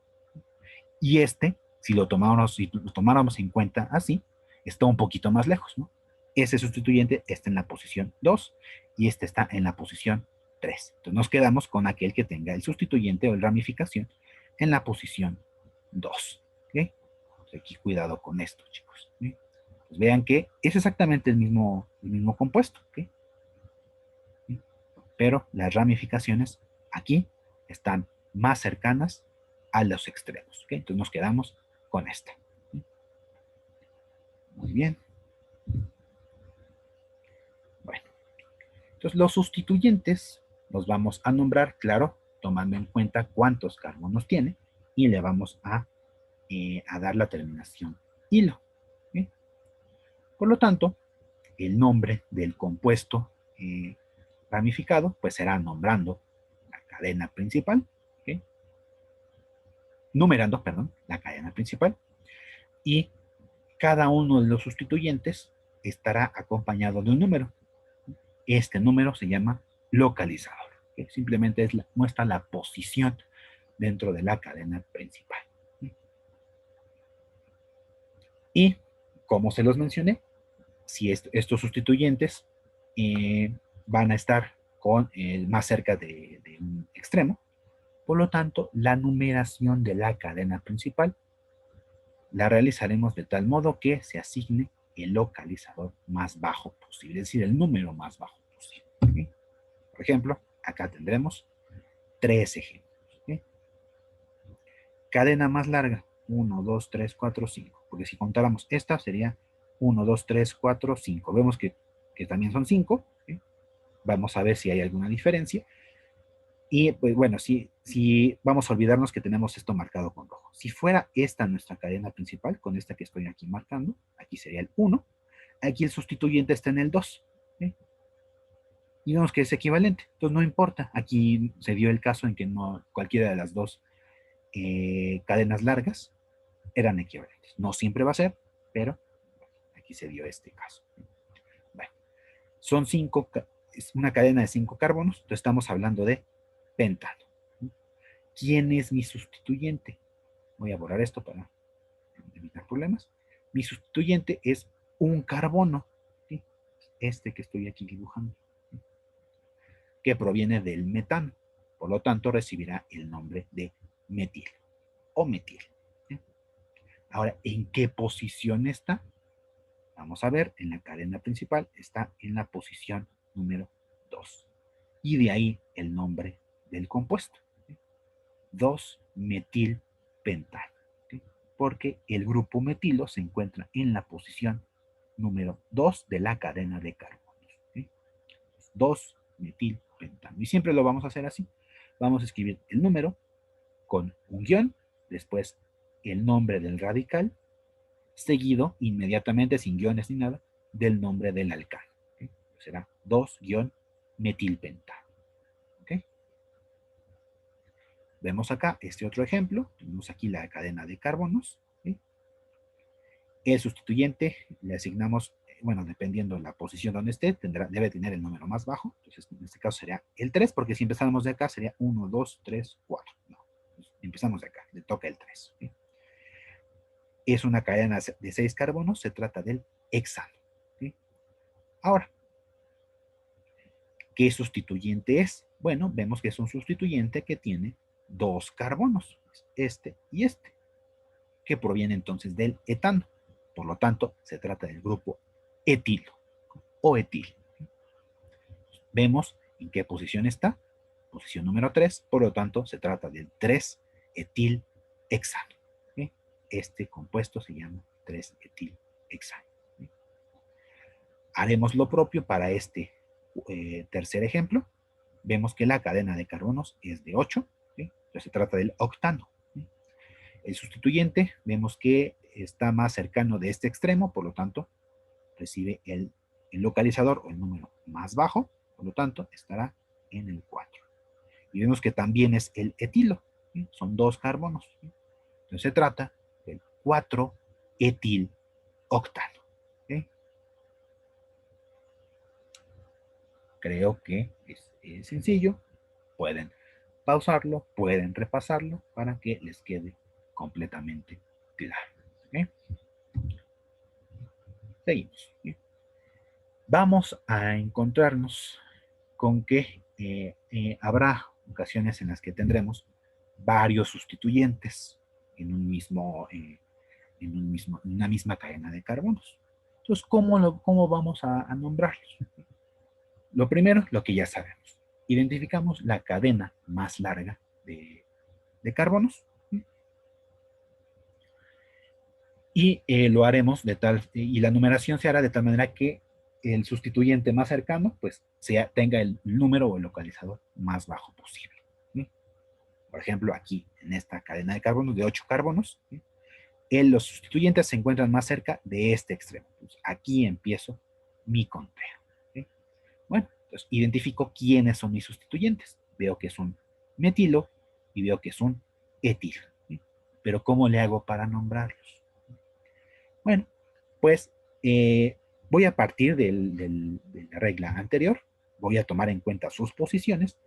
Y este, si lo tomáramos en cuenta así, está un poquito más lejos, ¿no? Ese sustituyente está en la posición 2 y este está en la posición 3. Entonces nos quedamos con aquel que tenga el sustituyente o la ramificación en la posición 2. ¿Okay? Entonces aquí cuidado con esto, chicos. ¿Okay? Pues vean que es exactamente el mismo compuesto. ¿Okay? Pero las ramificaciones aquí están más cercanas a los extremos. ¿Okay? Entonces nos quedamos con esta. Muy bien. Bueno, entonces los sustituyentes los vamos a nombrar, claro, tomando en cuenta cuántos carbonos tiene y le vamos a dar la terminación hilo. ¿Okay? Por lo tanto, el nombre del compuesto ramificado pues será nombrando la cadena principal, ¿okay? Numerando, perdón, la cadena principal, y cada uno de los sustituyentes estará acompañado de un número. Este número se llama localizador, que simplemente muestra la posición dentro de la cadena principal. Y como se los mencioné, si estos sustituyentes van a estar más cerca de un extremo, por lo tanto, la numeración de la cadena principal la realizaremos de tal modo que se asigne el localizador más bajo posible, es decir, el número más bajo posible. ¿Okay? Por ejemplo, acá tendremos 3 ejemplos. ¿Okay? Cadena más larga, 1, 2, 3, 4, 5. Porque si contáramos esta, sería 1, 2, 3, 4, 5. Vemos que también son 5. ¿Okay? Vamos a ver si hay alguna diferencia. Y pues bueno, si vamos a olvidarnos que tenemos esto marcado con rojo. Si fuera esta nuestra cadena principal, con esta que estoy aquí marcando, aquí sería el 1, aquí el sustituyente está en el 2. ¿Okay? Y vemos que es equivalente. Entonces no importa. Aquí se dio el caso en que no cualquiera de las dos cadenas largas eran equivalentes. No siempre va a ser, pero aquí se dio este caso. Bueno, son 5, es una cadena de 5 carbonos, entonces estamos hablando de pentano. ¿Quién es mi sustituyente? Voy a borrar esto para evitar problemas. Mi sustituyente es un carbono, ¿sí? Este que estoy aquí dibujando, ¿sí? Que proviene del metano. Por lo tanto, recibirá el nombre de metil o metil. ¿Sí? Ahora, ¿en qué posición está? Vamos a ver, en la cadena principal está en la posición número 2. Y de ahí el nombre del compuesto. 2-metilpentano. ¿Sí? Porque el grupo metilo se encuentra en la posición número 2 de la cadena de carbonos. ¿Sí? 2-metilpentano. Y siempre lo vamos a hacer así. Vamos a escribir el número con un guión, después el nombre del radical, seguido inmediatamente, sin guiones ni nada, del nombre del alcano. ¿Okay? Será 2-metilpentano. ¿Okay? Vemos acá este otro ejemplo. Tenemos aquí la cadena de carbonos. ¿Sí? El sustituyente le asignamos, bueno, dependiendo de la posición donde esté, debe tener el número más bajo. Entonces, en este caso sería el 3, porque si empezamos de acá sería 1, 2, 3, 4. No, empezamos de acá, le toca el 3. ¿Sí? Es una cadena de 6 carbonos, se trata del hexano. ¿Sí? Ahora, ¿qué sustituyente es? Bueno, vemos que es un sustituyente que tiene 2 carbonos, este y este, que proviene entonces del etano. Por lo tanto, se trata del grupo etilo o etil. Vemos en qué posición está, posición número 3, por lo tanto, se trata del 3-etil-hexano. ¿Sí? Este compuesto se llama 3-etil-hexano. ¿Sí? Haremos lo propio para este tercer ejemplo. Vemos que la cadena de carbonos es de 8, ¿sí? Entonces se trata del octano. ¿Sí? El sustituyente, vemos que está más cercano de este extremo, por lo tanto, recibe el localizador o el número más bajo, por lo tanto, estará en el 4. Y vemos que también es el etilo, ¿sí? Son 2 carbonos. ¿Sí? Entonces se trata del 4-etil octano. ¿Sí? Creo que es sencillo. Pueden pausarlo, pueden repasarlo para que les quede completamente claro. ¿Ok? Seguimos. ¿Sí? Vamos a encontrarnos con que habrá ocasiones en las que tendremos varios sustituyentes en en una misma cadena de carbonos. Entonces, ¿cómo vamos a nombrarlos? Lo primero, lo que ya sabemos. Identificamos la cadena más larga de carbonos y lo haremos y la numeración se hará de tal manera que el sustituyente más cercano pues tenga el número o el localizador más bajo posible. ¿Sí? Por ejemplo, aquí en esta cadena de carbonos de 8 carbonos, ¿sí? Los sustituyentes se encuentran más cerca de este extremo. Entonces, aquí empiezo mi conteo. ¿Sí? Bueno, entonces identifico quiénes son mis sustituyentes. Veo que es un metilo y veo que es un etil. ¿Sí? Pero ¿cómo le hago para nombrarlos? Bueno, pues voy a partir de la regla anterior, voy a tomar en cuenta sus posiciones,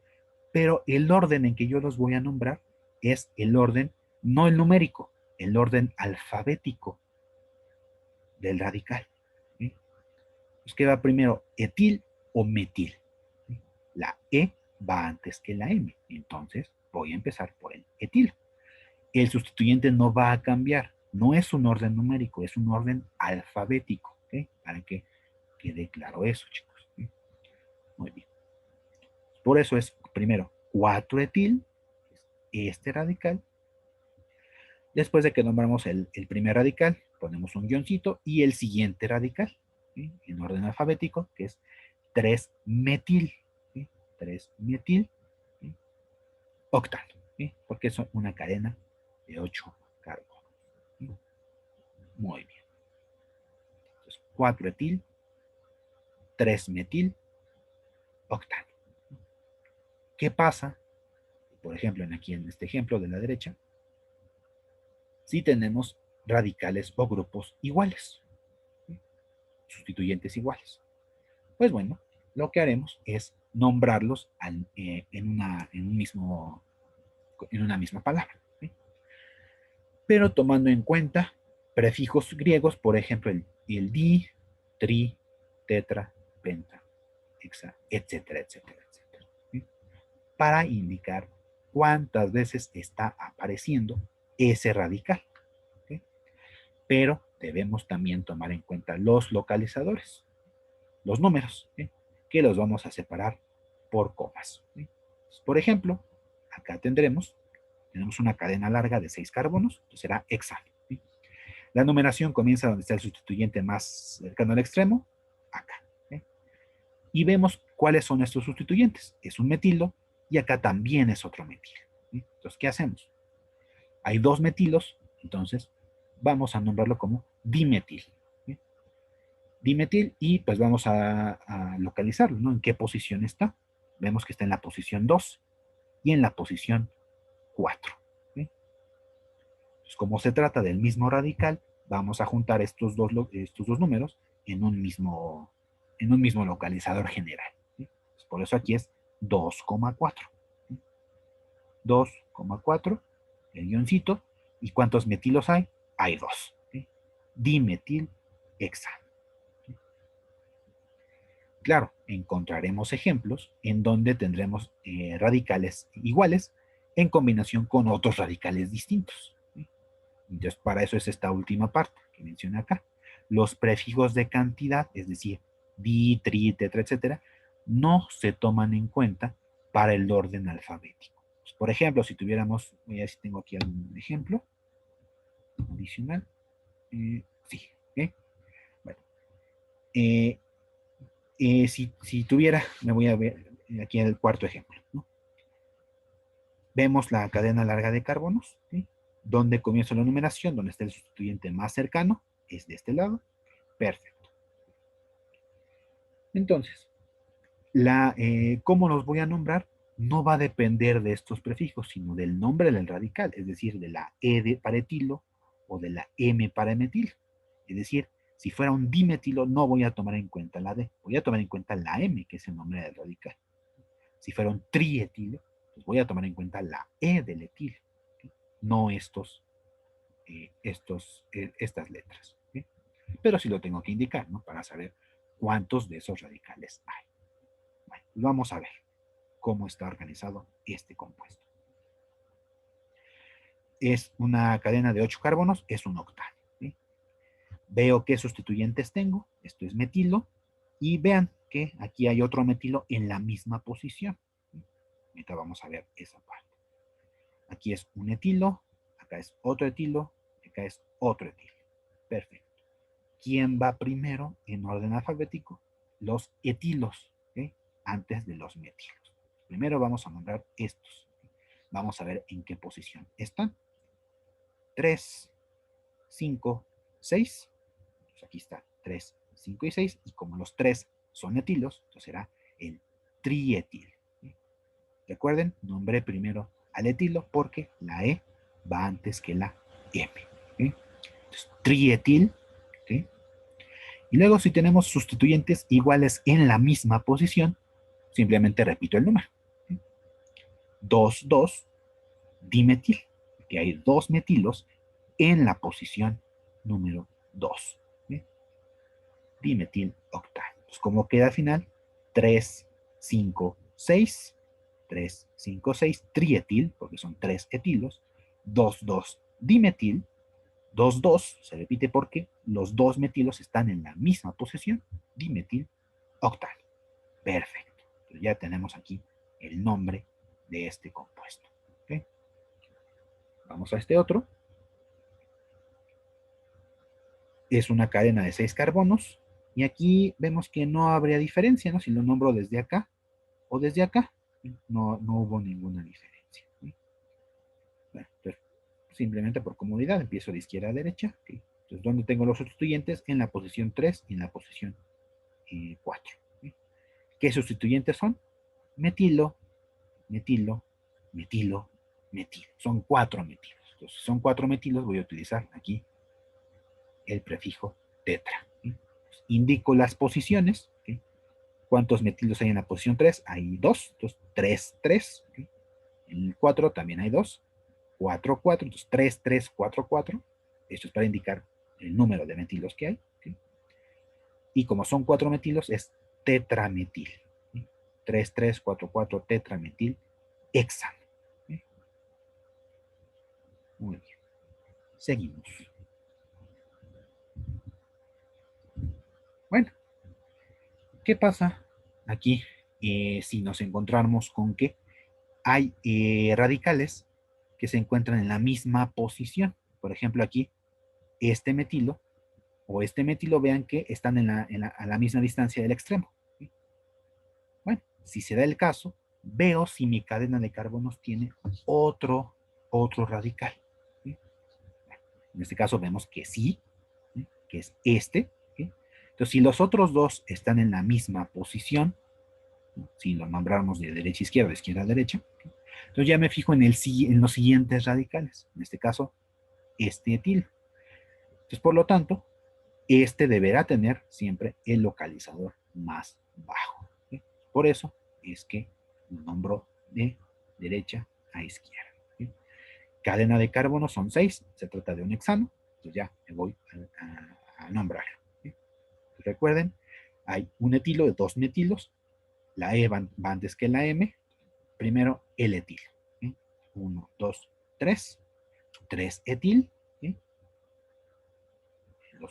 pero el orden en que yo los voy a nombrar es el orden, no el numérico, el orden alfabético del radical. ¿Sí? Pues, ¿qué va primero, etil o metil? ¿Sí? La E va antes que la M, entonces voy a empezar por el etil. El sustituyente no va a cambiar, no es un orden numérico, es un orden alfabético, ¿okay? Para que quede claro eso, chicos. ¿Sí? Muy bien. Por eso es primero 4-etil, este radical. Después de que nombramos el primer radical, ponemos un guioncito y el siguiente radical, ¿sí? En orden alfabético, que es 3-metil. ¿Sí? 3-metil, ¿sí? Octano, ¿sí? Porque es una cadena de 8 carbonos. ¿Sí? Muy bien. Entonces, 4-etil, 3-metil, octano. ¿Qué pasa? Por ejemplo, aquí en este ejemplo de la derecha, si tenemos radicales o grupos iguales, ¿sí? Sustituyentes iguales. Pues bueno, lo que haremos es nombrarlos en una misma palabra, ¿sí? Pero tomando en cuenta prefijos griegos, por ejemplo, el di, tri, tetra, penta, hexa, etcétera, etcétera, etcétera, ¿sí? Para indicar cuántas veces está apareciendo ese radical. ¿Sí? Pero debemos también tomar en cuenta los localizadores, los números, ¿sí? Que los vamos a separar por comas. ¿Sí? Por ejemplo, acá tenemos una cadena larga de 6 carbonos, que será hexano. ¿Sí? La numeración comienza donde está el sustituyente más cercano al extremo, acá. ¿Sí? Y vemos cuáles son estos sustituyentes. Es un metilo y acá también es otro metilo. ¿Sí? Entonces, ¿qué hacemos? Hay 2 metilos, entonces vamos a nombrarlo como dimetil. ¿Sí? Dimetil y pues vamos a localizarlo, ¿no? ¿En qué posición está? Vemos que está en la posición 2 y en la posición 4. ¿Sí? Pues como se trata del mismo radical, vamos a juntar estos dos números en un mismo localizador general. ¿Sí? Pues por eso aquí es 2,4. ¿Sí? 2,4, el guioncito. ¿Y cuántos metilos hay? Hay 2. ¿Sí? Dimetil hexano. ¿Sí? Claro, encontraremos ejemplos en donde tendremos radicales iguales en combinación con otros radicales distintos. ¿Sí? Entonces, para eso es esta última parte que menciona acá. Los prefijos de cantidad, es decir, di, tri, tetra, etcétera, no se toman en cuenta para el orden alfabético. Pues, por ejemplo, si tuviéramos, voy a ver si tengo aquí algún ejemplo adicional. Sí, ¿eh? Bueno, eh, si tuviera, me voy a ver aquí en el cuarto ejemplo, ¿no? Vemos la cadena larga de carbonos, ¿sí? Donde comienza la numeración, donde está el sustituyente más cercano, es de este lado. Perfecto. Entonces, cómo los voy a nombrar no va a depender de estos prefijos, sino del nombre del radical, es decir, de la E para etilo o de la M para metil. Es decir, Si fuera un dimetilo, no voy a tomar en cuenta la D, voy a tomar en cuenta la M, que es el nombre del radical. Si fuera un trietilo, pues voy a tomar en cuenta la E del etilo, ¿sí? No estas letras, ¿sí? Pero sí lo tengo que indicar, ¿no? Para saber cuántos de esos radicales hay. Bueno, vamos a ver cómo está organizado este compuesto. Es una cadena de 8 carbonos, es un octano, ¿sí? Veo qué sustituyentes tengo, esto es metilo, y vean que aquí hay otro metilo en la misma posición. ¿Sí? Ahorita vamos a ver esa parte. Aquí es un etilo, acá es otro etilo, acá es otro etilo. Perfecto. ¿Quién va primero en orden alfabético? Los etilos, ¿sí? Antes de los metilos. Primero vamos a nombrar estos. Vamos a ver en qué posición están. 3, 5, 6. Entonces aquí está 3, 5 y 6. Y como los 3 son etilos, entonces será el trietil. ¿Sí? Recuerden, nombré primero al etilo porque la E va antes que la M. ¿Sí? Entonces, trietil. ¿Sí? Y luego si tenemos sustituyentes iguales en la misma posición, simplemente repito el número. ¿Sí? 2, 2, dimetil, que hay dos metilos en la posición número 2. ¿Sí? Dimetil octano. Pues, ¿cómo queda al final? 3, 5, 6. 3, 5, 6, trietil, porque son 3 etilos. 2, 2, dimetil. 2, 2, se repite porque los dos metilos están en la misma posición. Dimetil octano. Perfecto. Entonces ya tenemos aquí el nombre de este compuesto. ¿Okay? Vamos a este otro. Es una cadena de 6 carbonos. Y aquí vemos que no habría diferencia, ¿no? Si lo nombro desde acá o desde acá. No hubo ninguna diferencia. ¿Sí? Bueno, entonces, simplemente por comodidad empiezo de izquierda a derecha. ¿Okay? Entonces, ¿dónde tengo los sustituyentes? En la posición 3 y en la posición 4. ¿Sí? ¿Qué sustituyentes son? Metilo, metilo, metilo, metilo. Son 4 metilos. Entonces, si son 4 metilos, voy a utilizar aquí el prefijo tetra. ¿Sí? Indico las posiciones. ¿Sí? ¿Cuántos metilos hay en la posición 3? Hay 2. Entonces, 3, 3. ¿Sí? En el 4 también hay 2. 4, 4. Entonces, 3, 3, 4, 4. Esto es para indicar el número de metilos que hay. ¿Sí? Y como son 4 metilos, es tetrametil. ¿Sí? 3, 3, 4, 4, tetrametil hexano. ¿Sí? Muy bien. Seguimos. Bueno, ¿qué pasa aquí si nos encontramos con que hay radicales que se encuentran en la misma posición? Por ejemplo, aquí, este metilo o este metilo, vean que están a la misma distancia del extremo. ¿Sí? Bueno, si se da el caso, veo si mi cadena de carbonos tiene otro radical. ¿Sí? En este caso vemos que sí, ¿sí? Que es este. ¿Sí? Entonces, si los otros dos están en la misma posición, ¿no? Si lo nombramos de derecha a izquierda, de izquierda a derecha, ¿sí? Entonces ya me fijo en los siguientes radicales. En este caso, este etilo. Entonces, por lo tanto, este deberá tener siempre el localizador más bajo. ¿Sí? Por eso es que lo nombro de derecha a izquierda. ¿Sí? Cadena de carbono son 6, se trata de un hexano, entonces ya me voy a nombrarlo. ¿Sí? Recuerden, hay un etilo de 2 metilos, la E va antes que la M, primero el etilo. 1, 2, 3, 3 etil, ¿sí?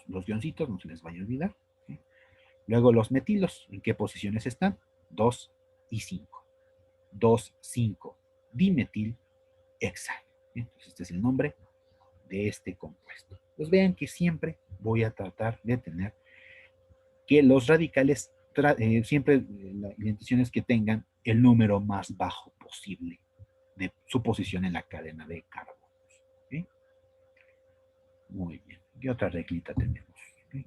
Los guioncitos, no se les vaya a olvidar. ¿Sí? Luego los metilos, ¿en qué posiciones están? 2 y 5. 2, 5, dimetil hexano. Entonces este es el nombre de este compuesto. Pues vean que siempre voy a tratar de tener que los radicales, siempre la intención es que tengan el número más bajo posible de su posición en la cadena de carbonos. ¿Sí? Muy bien. ¿Qué otra reglita tenemos? ¿Sí?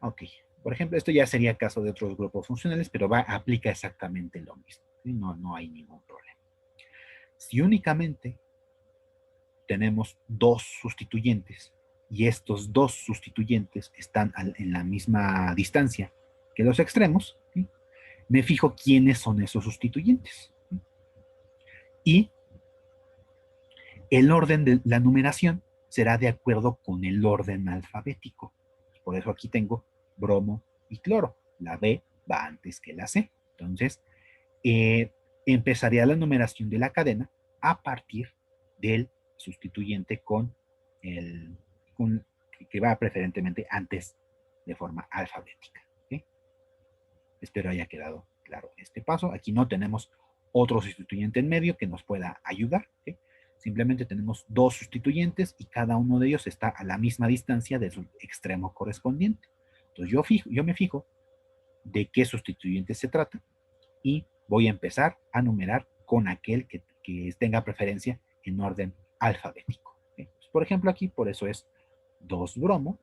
Ok. Por ejemplo, esto ya sería caso de otros grupos funcionales, pero aplica exactamente lo mismo. ¿Sí? No hay ningún problema. Si únicamente tenemos dos sustituyentes y estos dos sustituyentes están en la misma distancia que los extremos, ¿sí? Me fijo quiénes son esos sustituyentes. ¿Sí? Y el orden de la numeración será de acuerdo con el orden alfabético. Por eso aquí tengo bromo y cloro. La B va antes que la C. Entonces, empezaría la numeración de la cadena a partir del sustituyente que va preferentemente antes de forma alfabética. ¿Sí? Espero haya quedado claro este paso. Aquí no tenemos otro sustituyente en medio que nos pueda ayudar. ¿Sí? Simplemente tenemos dos sustituyentes y cada uno de ellos está a la misma distancia de su extremo correspondiente. Entonces yo me fijo de qué sustituyente se trata y voy a empezar a numerar con aquel que tenga preferencia en orden alfabético. ¿Sí? Pues, por ejemplo, aquí por eso es 2 bromo,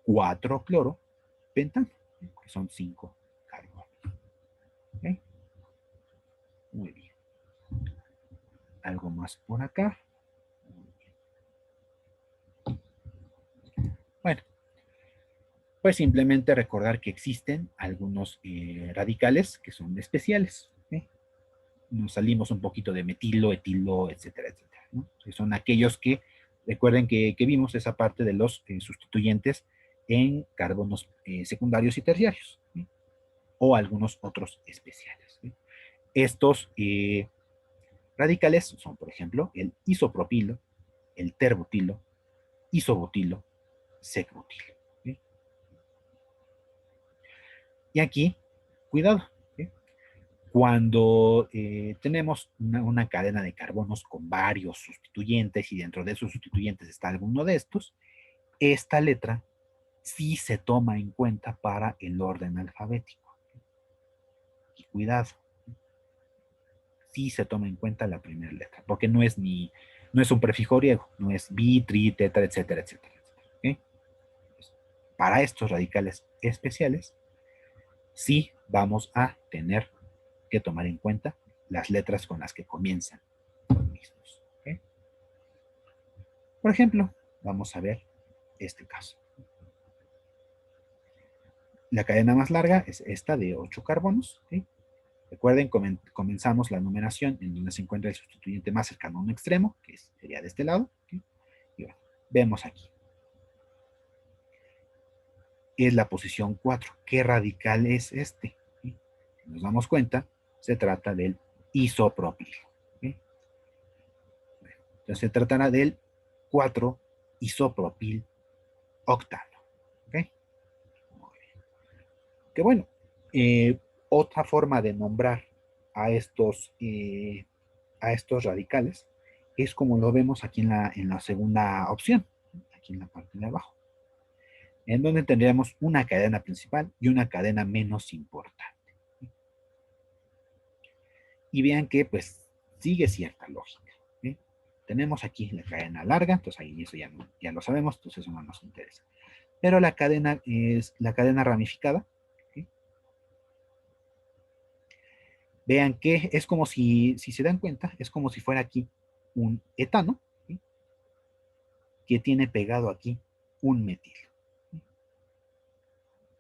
4 cloro, pentano, ¿sí? Que son 5 carbonos. ¿Sí? Muy bien. Algo más por acá. Bueno, pues simplemente recordar que existen algunos radicales que son especiales. ¿Sí? Nos salimos un poquito de metilo, etilo, etcétera, etcétera. ¿No? Son aquellos que, recuerden que vimos esa parte de los sustituyentes en carbonos secundarios y terciarios, ¿sí? O algunos otros especiales. ¿Sí? Estos radicales son, por ejemplo, el isopropilo, el terbutilo, isobutilo, secbutilo. ¿Sí? Y aquí, cuidado, ¿sí? Cuando tenemos una cadena de carbonos con varios sustituyentes y dentro de esos sustituyentes está alguno de estos, esta letra sí se toma en cuenta para el orden alfabético. Y cuidado, sí se toma en cuenta la primera letra, porque no es un prefijo griego, no es bi, tri, tetra, etcétera, etcétera. ¿Okay? Para estos radicales especiales, sí vamos a tener que tomar en cuenta las letras con las que comienzan los mismos. ¿Okay? Por ejemplo, vamos a ver este caso. La cadena más larga es esta de 8 carbonos. ¿Okay? Recuerden, comenzamos la numeración en donde se encuentra el sustituyente más cercano a un extremo, que sería de este lado. ¿Okay? Y bueno, vemos aquí. Es la posición 4. ¿Qué radical es este? ¿Sí? Si nos damos cuenta, se trata del isopropilo. ¿Sí? Bueno, entonces se tratará del 4-isopropil octano. ¿Ok? Muy bien. Que bueno, otra forma de nombrar a estos radicales es como lo vemos aquí en la segunda opción, aquí en la parte de abajo, en donde tendríamos una cadena principal y una cadena menos importante. Y vean que pues sigue cierta lógica. ¿Sí? Tenemos aquí la cadena larga, entonces ahí eso ya lo sabemos, entonces eso no nos interesa. Pero la cadena es la cadena ramificada. ¿Sí? Vean que es como si se dan cuenta, es como si fuera aquí un etano, ¿sí? Que tiene pegado aquí un metil. ¿Sí?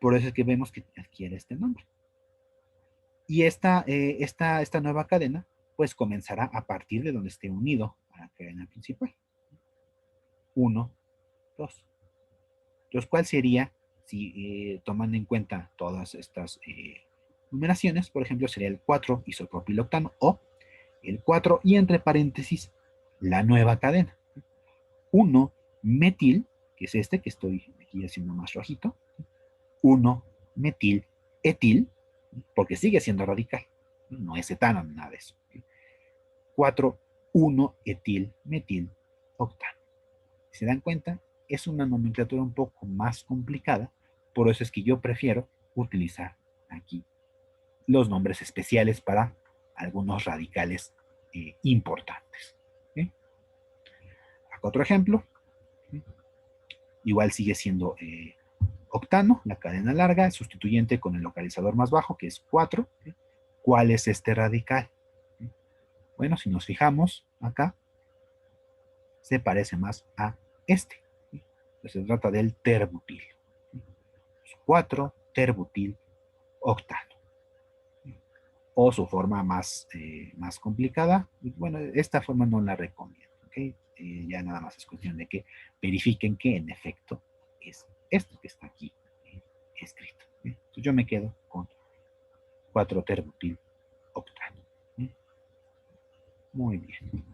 Por eso es que vemos que adquiere este nombre. Y esta nueva cadena, pues comenzará a partir de donde esté unido a la cadena principal. 1, 2. Entonces, ¿cuál sería, si tomando en cuenta todas estas numeraciones, por ejemplo, sería el 4-isopropiloctano o el 4 y entre paréntesis la nueva cadena. 1-metil, que es este que estoy aquí haciendo más rojito. 1-metil-etil, porque sigue siendo radical. No es etano, nada de eso. 4-1-etil-metil-octano. Si se dan cuenta, es una nomenclatura un poco más complicada, por eso es que yo prefiero utilizar aquí los nombres especiales para algunos radicales importantes. ¿Sí? Acá otro ejemplo. ¿Sí? Igual sigue siendo octano, la cadena larga, sustituyente con el localizador más bajo, que es 4. ¿Sí? ¿Cuál es este radical? ¿Sí? Bueno, si nos fijamos acá, se parece más a este. ¿Sí? Pues se trata del terbutil. 4-terbutil octano. O su forma más complicada. Y bueno, esta forma no la recomiendo. ¿Okay? Ya nada más es cuestión de que verifiquen que en efecto es esto que está aquí escrito. Entonces yo me quedo con 4-terbutil octano. Muy bien.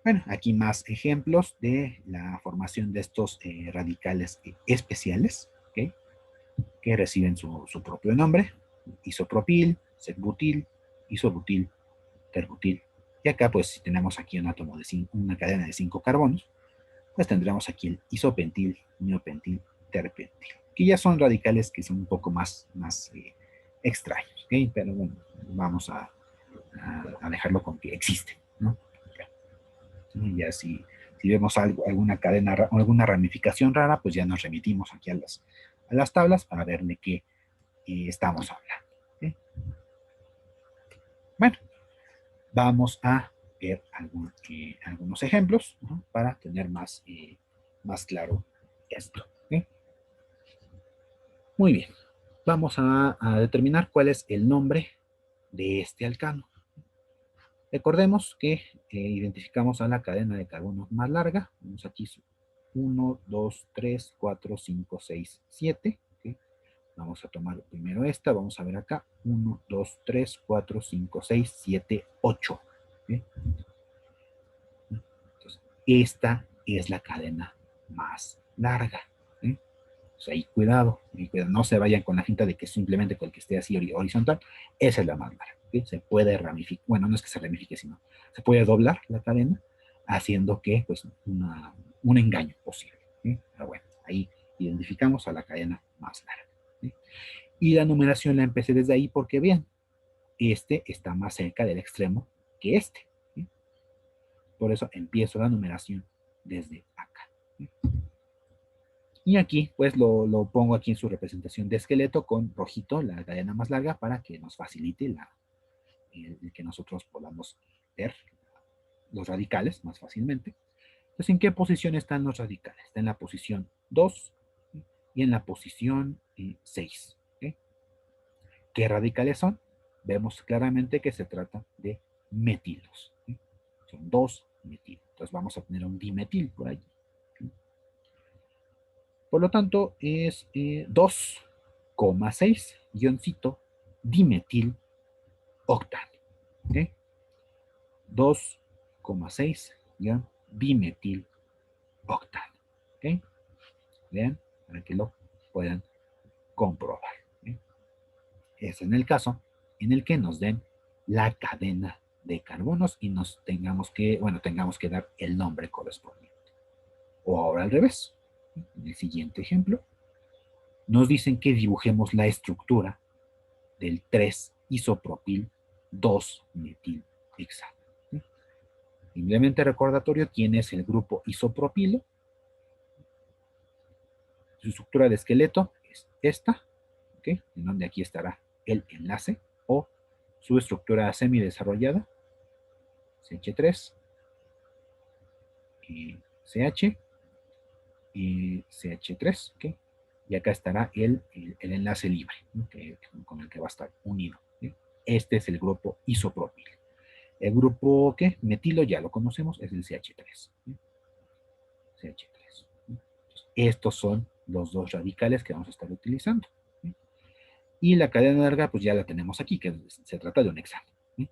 Bueno, aquí más ejemplos de la formación de estos radicales especiales, ¿okay? Que reciben su propio nombre: isopropil, setbutil, isobutil, terbutil. Y acá, pues, si tenemos aquí un átomo de una cadena de 5 carbonos, pues tendremos aquí el isopentil, neopentil, terpentil, que ya son radicales que son un poco más extraños, ¿okay? Pero bueno, vamos a dejarlo con que existen, ¿no? Y ya si vemos alguna cadena o alguna ramificación rara, pues ya nos remitimos aquí a las tablas para ver de qué estamos hablando. ¿Sí? Bueno, vamos a ver algunos ejemplos, ¿no? Para tener más claro esto. ¿Sí? Muy bien, vamos a determinar cuál es el nombre de este alcano. Recordemos que identificamos a la cadena de carbonos más larga. Vamos aquí 1, 2, 3, 4, 5, 6, 7. ¿Okay? Vamos a tomar primero esta. Vamos a ver acá. 1, 2, 3, 4, 5, 6, 7, 8. ¿Okay? Entonces, esta es la cadena más larga. ¿Okay? Entonces, ahí cuidado, no se vayan con la finta de que simplemente con el que esté así horizontal, esa es la más larga. ¿Sí? Se puede ramificar, bueno, no es que se ramifique, sino se puede doblar la cadena, haciendo que, pues, un engaño posible. ¿Sí? Pero bueno, ahí identificamos a la cadena más larga. ¿Sí? Y la numeración la empecé desde ahí porque, bien, este está más cerca del extremo que este. ¿Sí? Por eso empiezo la numeración desde acá. ¿Sí? Y aquí, pues lo pongo aquí en su representación de esqueleto con rojito, la cadena más larga, para que nos facilite el que nosotros podamos ver los radicales más fácilmente. Entonces, ¿en qué posición están los radicales? Está en la posición 2 y en la posición 6. ¿Okay? ¿Qué radicales son? Vemos claramente que se trata de metilos. ¿Okay? Son 2 metilos. Entonces vamos a tener un dimetil por allí. ¿Okay? Por lo tanto, es 2,6 guioncito dimetil octano. ¿Okay? 2,6 guión dimetil octano. ¿Okay? Vean, para que lo puedan comprobar. ¿Okay? Es en el caso en el que nos den la cadena de carbonos y tengamos que dar el nombre correspondiente. O ahora al revés. En el siguiente ejemplo, nos dicen que dibujemos la estructura del 3-isopropil 2-metilhexano. Simplemente recordatorio, tienes el grupo isopropilo. Su estructura de esqueleto es esta, ¿okay? En donde aquí estará el enlace, o su estructura semidesarrollada, CH3, CH y CH3, ¿okay? Y acá estará el enlace libre, ¿no? Con el que va a estar unido. ¿Okay? Este es el grupo isopropil. El grupo ¿qué? Metilo ya lo conocemos, es el CH3. CH3. Entonces, estos son los dos radicales que vamos a estar utilizando. ¿Sí? Y la cadena larga, pues ya la tenemos aquí, que se trata de un hexano. ¿Sí?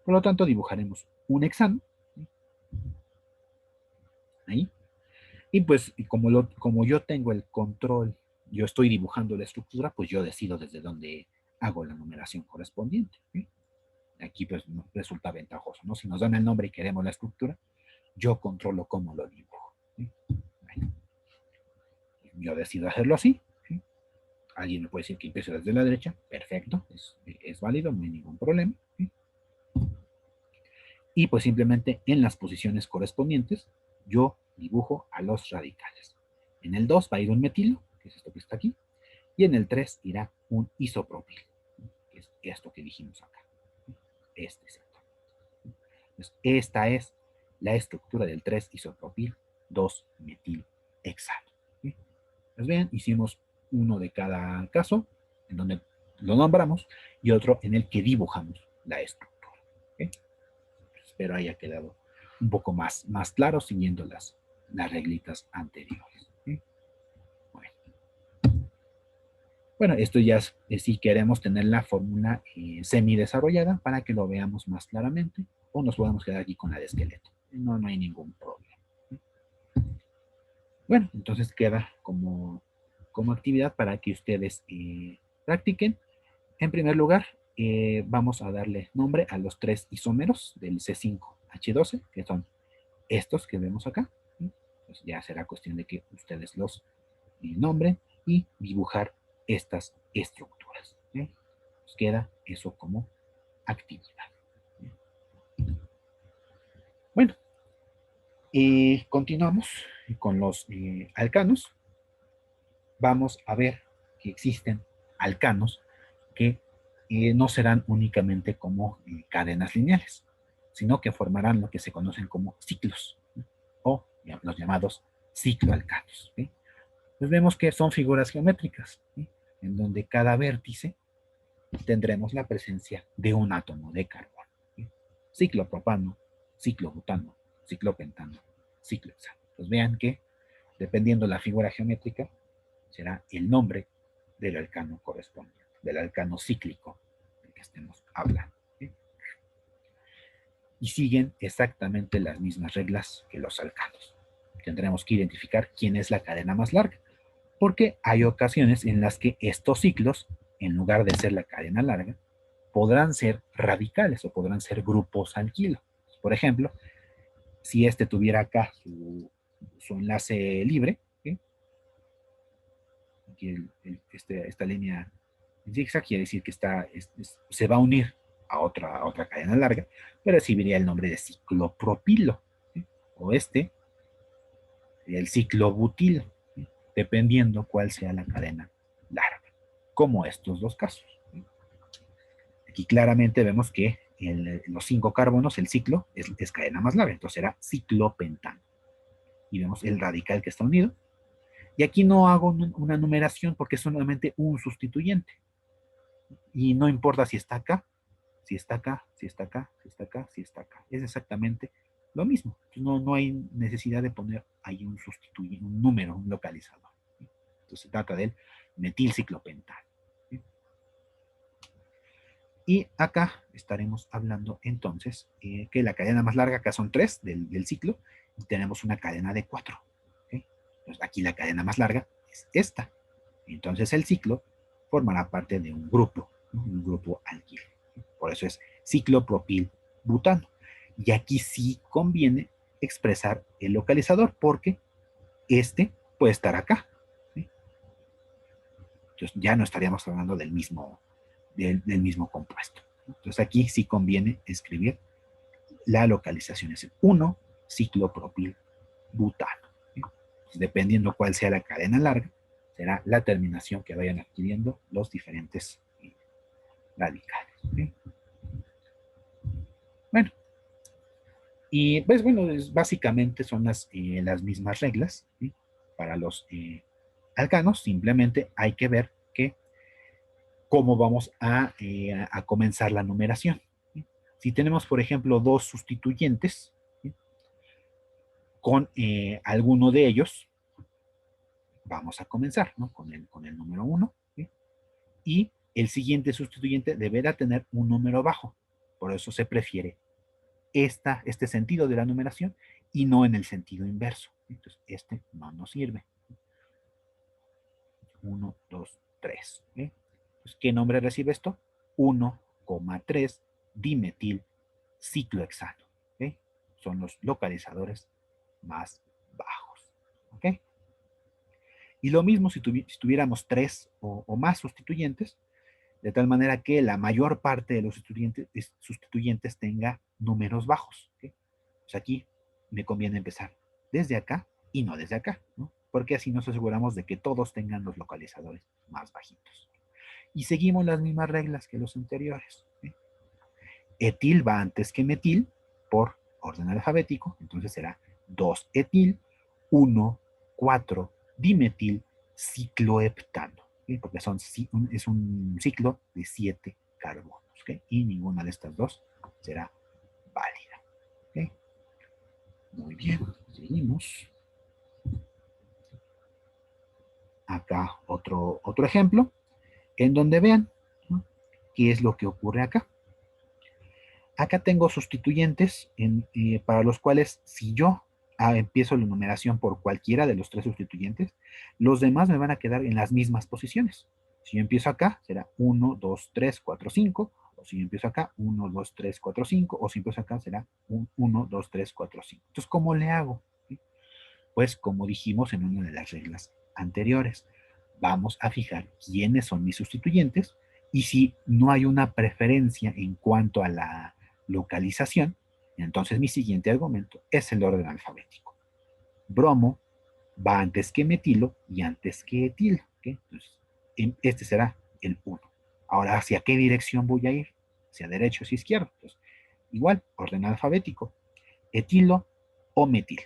Por lo tanto, dibujaremos un hexano. ¿Sí? Ahí. Y pues, como yo tengo el control, yo estoy dibujando la estructura, pues yo decido desde dónde hago la numeración correspondiente. ¿Sí? Aquí pues resulta ventajoso, ¿no? Si nos dan el nombre y queremos la estructura, yo controlo cómo lo dibujo. ¿Sí? Bueno, yo decido hacerlo así. ¿Sí? Alguien me puede decir que empiece desde la derecha, perfecto, es válido, no hay ningún problema. ¿Sí? Y pues simplemente en las posiciones correspondientes, yo dibujo a los radicales. En el 2 va a ir un metilo, que es esto que está aquí, y en el 3 irá un isopropil, que es esto que dijimos acá. Este exactamente. Entonces, esta es la estructura del 3-isopropil 2-metilhexano. Pues bien, hicimos uno de cada caso, en donde lo nombramos, y otro en el que dibujamos la estructura. ¿Okay? Espero haya quedado un poco más claro siguiendo las reglitas anteriores. ¿Okay? Bueno, esto ya es si queremos tener la fórmula semi desarrollada para que lo veamos más claramente, o nos podemos quedar aquí con la de esqueleto. No hay ningún problema. Bueno, entonces queda como actividad para que ustedes practiquen. En primer lugar, vamos a darle nombre a los 3 isómeros del C5H12, que son estos que vemos acá. Pues ya será cuestión de que ustedes los nombren y dibujar estas estructuras. Nos queda eso como actividad. Bueno, continuamos con los alcanos. Vamos a ver que existen alcanos que no serán únicamente como cadenas lineales, sino que formarán lo que se conocen como ciclos, o los llamados cicloalcanos. ¿Sí? Pues vemos que son figuras geométricas, ¿sí? En donde cada vértice tendremos la presencia de un átomo de carbono. ¿Sí? Ciclopropano, ciclobutano, ciclopentano, ciclohexano. Pues vean que, dependiendo de la figura geométrica, será el nombre del alcano correspondiente, del alcano cíclico del que estemos hablando. ¿Sí? Y siguen exactamente las mismas reglas que los alcanos. Tendremos que identificar quién es la cadena más larga, porque hay ocasiones en las que estos ciclos, en lugar de ser la cadena larga, podrán ser radicales o podrán ser grupos alquilo. Por ejemplo, si este tuviera acá su enlace libre, ¿sí? Aquí esta línea en zigzag quiere decir que se va a unir a otra cadena larga, pero recibiría el nombre de ciclopropilo, ¿sí? O el ciclobutilo, ¿sí? Dependiendo cuál sea la cadena larga, como estos dos casos. ¿Sí? Aquí claramente vemos que los 5 carbonos, el ciclo, es cadena más larga, entonces será ciclopentano. Y vemos el radical que está unido. Y aquí no hago una numeración porque es solamente un sustituyente. Y no importa si está acá, si está acá, si está acá, si está acá, si está acá. Es exactamente lo mismo. No hay necesidad de poner ahí un sustituyente, un número, un localizador. Entonces se trata del metilciclopentano. Y acá estaremos hablando entonces que la cadena más larga, acá son 3 del ciclo, y tenemos una cadena de 4. ¿Okay? Entonces aquí la cadena más larga es esta. Entonces el ciclo formará parte de un grupo alquilo. Por eso es ciclopropil butano. Y aquí sí conviene expresar el localizador porque este puede estar acá. ¿Sí? Entonces ya no estaríamos hablando del mismo compuesto. Entonces aquí sí conviene escribir la localización. Es 1 ciclopropil butano. ¿Sí? Pues dependiendo cuál sea la cadena larga, será la terminación que vayan adquiriendo los diferentes radicales. ¿Sí? Bueno, y pues bueno, básicamente son las mismas reglas, ¿sí? Para los alcanos. Simplemente hay que ver que cómo vamos a comenzar la numeración. ¿Sí? Si tenemos, por ejemplo, 2 sustituyentes, ¿sí? Con alguno de ellos, vamos a comenzar, ¿no? con el número 1, ¿sí? Y el siguiente sustituyente deberá tener un número bajo. Por eso se prefiere este sentido de la numeración y no en el sentido inverso. Entonces, este no nos sirve. 1, 2, 3. Entonces, ¿qué nombre recibe esto? 1,3 dimetil ciclohexano. ¿Okay? Son los localizadores más bajos. ¿Okay? Y lo mismo si tuviéramos 3 o más sustituyentes, de tal manera que la mayor parte de los sustituyentes tenga números bajos. ¿Okay? Pues aquí me conviene empezar desde acá y no desde acá, ¿no? Porque así nos aseguramos de que todos tengan los localizadores más bajitos. Y seguimos las mismas reglas que los anteriores. Etil va antes que metil por orden alfabético, entonces será 2-etil, 1,4-dimetil, cicloheptano, porque es un ciclo de 7 carbonos, y ninguna de estas dos será válida. Muy bien, seguimos. Acá otro ejemplo, en donde vean, ¿no?, qué es lo que ocurre acá. Acá tengo sustituyentes para los cuales si yo empiezo la numeración por cualquiera de los 3 sustituyentes, los demás me van a quedar en las mismas posiciones. Si yo empiezo acá, será 1, 2, 3, 4, 5, o si yo empiezo acá, 1, 2, 3, 4, 5, o si empiezo acá, será 1, 2, 3, 4, 5. Entonces, ¿cómo le hago? Pues como dijimos en una de las reglas anteriores, vamos a fijar quiénes son mis sustituyentes, y si no hay una preferencia en cuanto a la localización, entonces mi siguiente argumento es el orden alfabético. Bromo va antes que metilo y antes que etilo. Entonces, este será el 1. Ahora, ¿hacia qué dirección voy a ir? ¿Hacia derecho o hacia izquierdo? Entonces, igual, orden alfabético. Etilo o metilo.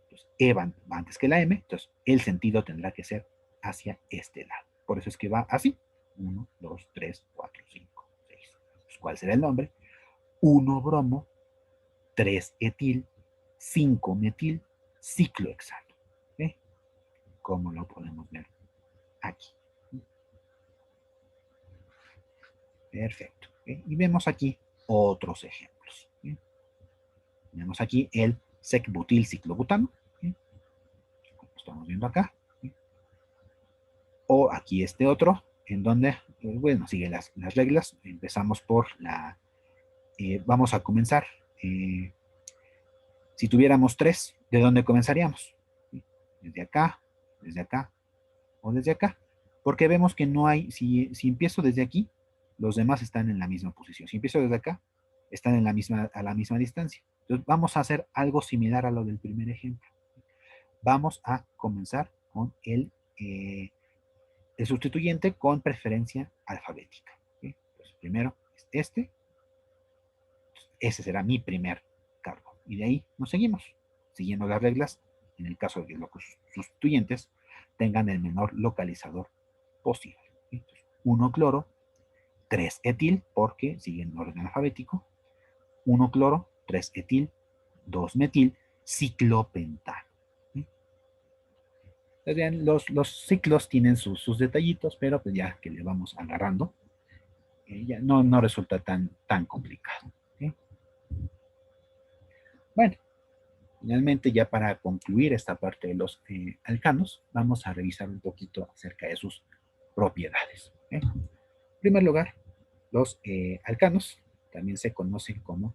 Entonces, E va antes que la M, entonces el sentido tendrá que ser hacia este lado. Por eso es que va así. 1, 2, 3, 4, 5, 6. Entonces, ¿cuál será el nombre? 1-bromo, 3-etil, 5-metil, ciclohexano. ¿Cómo lo podemos ver aquí? Perfecto. Y vemos aquí otros ejemplos. Vemos aquí el sec-butil ciclobutano, como estamos viendo acá. O aquí este otro, en donde, bueno, sigue las reglas. Empezamos por vamos a comenzar. Si tuviéramos 3, ¿de dónde comenzaríamos? Desde acá o desde acá. Porque vemos que no hay, si empiezo desde aquí, los demás están en la misma posición. Si empiezo desde acá, están a la misma distancia. Entonces vamos a hacer algo similar a lo del primer ejemplo. Vamos a comenzar con el sustituyente con preferencia alfabética. Entonces, primero es este. Ese será mi primer cargo. Y de ahí nos seguimos, siguiendo las reglas, en el caso de que los sustituyentes tengan el menor localizador posible. Entonces, 1-cloro, 3-etil, porque siguen el orden alfabético, 1-cloro, 3-etil, 2-metil, ciclopentano. Entonces, bien, los ciclos tienen sus detallitos, pero pues ya que le vamos agarrando, ya no resulta tan complicado. Bueno, finalmente, ya para concluir esta parte de los alcanos, vamos a revisar un poquito acerca de sus propiedades. En primer lugar, los alcanos también se conocen como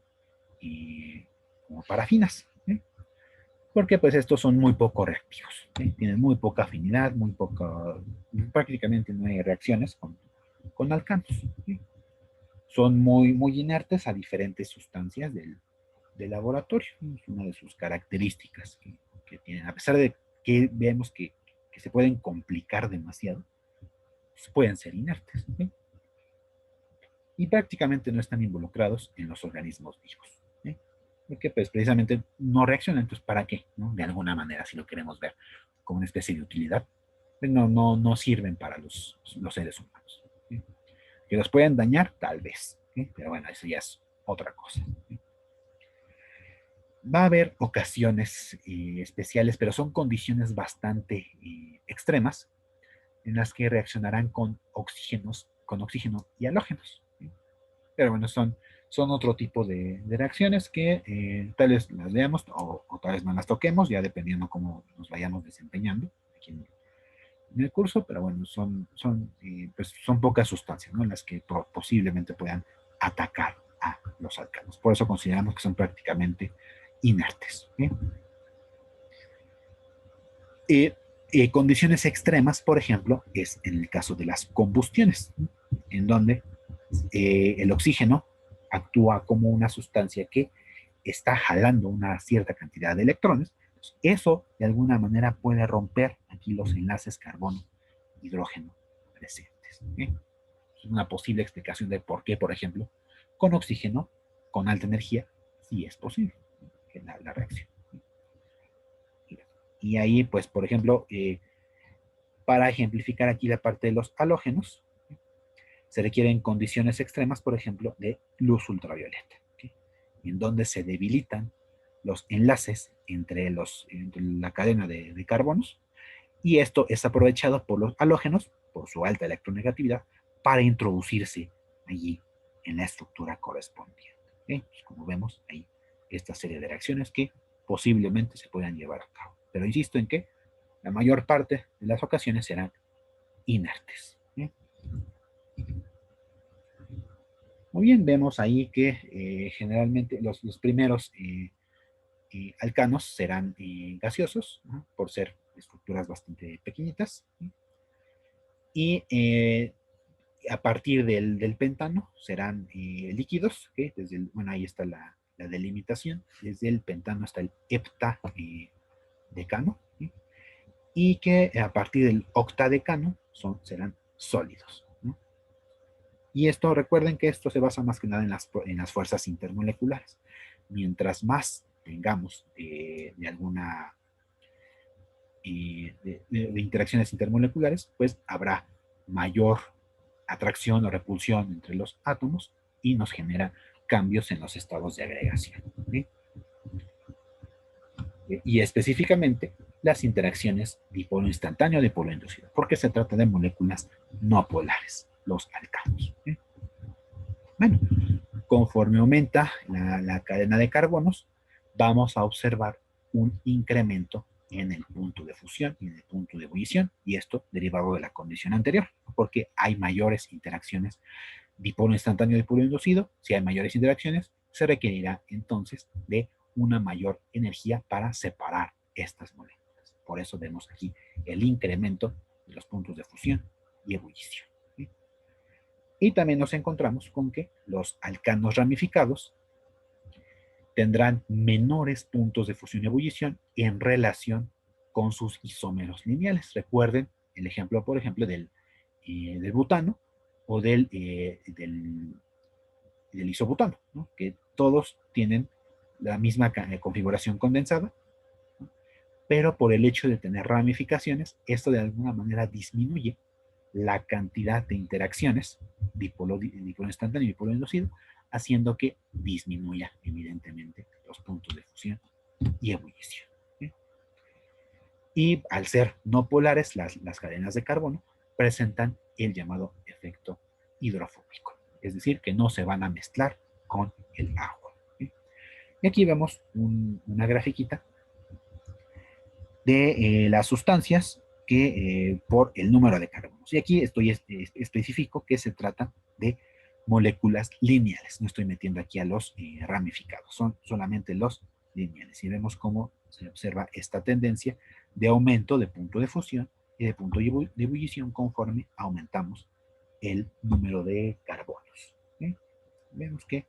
parafinas, porque pues estos son muy poco reactivos, tienen muy poca afinidad, prácticamente no hay reacciones con alcanos. Son muy inertes a diferentes sustancias de laboratorio. Es una de sus características que tienen. A pesar de que vemos que se pueden complicar demasiado, pues pueden ser inertes. Y prácticamente no están involucrados en los organismos vivos. Porque pues precisamente no reaccionan. Entonces, ¿para qué? ¿No? De alguna manera, si lo queremos ver como una especie de utilidad, pues no sirven para los seres humanos. Que los pueden dañar, tal vez. Pero bueno, eso ya es otra cosa. Va a haber ocasiones especiales, pero son condiciones bastante extremas en las que reaccionarán con oxígeno y halógenos. Pero bueno, son otro tipo de reacciones que tal vez las veamos o tal vez no las toquemos, ya dependiendo cómo nos vayamos desempeñando aquí en el curso, pero bueno, pues son pocas sustancias, ¿no?, en las que posiblemente puedan atacar a los alcanos. Por eso consideramos que son prácticamente inertes. Condiciones extremas, por ejemplo, es en el caso de las combustiones, en donde el oxígeno actúa como una sustancia que está jalando una cierta cantidad de electrones. Eso de alguna manera puede romper aquí los enlaces carbono-hidrógeno presentes. una posible explicación de por qué, por ejemplo, con oxígeno, con alta energía, sí es posible la reacción. Y ahí, pues, por ejemplo, para ejemplificar aquí la parte de los halógenos, se requieren condiciones extremas, por ejemplo, de luz ultravioleta, ¿okay? En donde se debilitan los enlaces entre la cadena de carbonos, y esto es aprovechado por los halógenos, por su alta electronegatividad, para introducirse allí en la estructura correspondiente. ¿Okay? Pues como vemos ahí, esta serie de reacciones que posiblemente se puedan llevar a cabo. Pero insisto en que la mayor parte de las ocasiones serán inertes. ¿Okay? Muy bien, vemos ahí que generalmente los primeros alcanos serán gaseosos, ¿no? Por ser estructuras bastante pequeñitas. ¿Sí? Y a partir del pentano serán líquidos, ¿okay? Bueno, ahí está la delimitación, desde el pentano hasta el heptadecano, ¿sí? Y que a partir del octadecano serán sólidos, ¿no? Y esto, recuerden que esto se basa más que nada en las fuerzas intermoleculares. Mientras más tengamos de alguna de interacciones intermoleculares, pues habrá mayor atracción o repulsión entre los átomos y nos genera cambios en los estados de agregación. ¿Sí? Y específicamente las interacciones dipolo instantáneo, dipolo inducido, porque se trata de moléculas no polares, los alcanos. ¿Sí? Bueno, conforme aumenta la cadena de carbonos, vamos a observar un incremento en el punto de fusión y en el punto de ebullición, y esto derivado de la condición anterior, porque hay mayores interacciones dipolo instantáneo, dipolo inducido. Si hay mayores interacciones, se requerirá entonces de una mayor energía para separar estas moléculas. Por eso vemos aquí el incremento de los puntos de fusión y ebullición. ¿Sí? Y también nos encontramos con que los alcanos ramificados tendrán menores puntos de fusión y ebullición en relación con sus isómeros lineales. Recuerden el ejemplo, por ejemplo, del butano o del isobutano, ¿no? Que todos tienen la misma configuración condensada, ¿no? Pero por el hecho de tener ramificaciones, esto de alguna manera disminuye la cantidad de interacciones dipolo instantáneo y dipolo inducido, haciendo que disminuya evidentemente los puntos de fusión y ebullición. ¿Sí? Y al ser no polares, las cadenas de carbono presentan el llamado efecto hidrofóbico, es decir, que no se van a mezclar con el agua. ¿Sí? Y aquí vemos una grafiquita de las sustancias que por el número de carbonos. Y aquí especifico que se trata de moléculas lineales. No estoy metiendo aquí a los ramificados, son solamente los lineales. Y vemos cómo se observa esta tendencia de aumento de punto de fusión y de punto de ebullición conforme aumentamos el número de carbonos. ¿Sí? Vemos que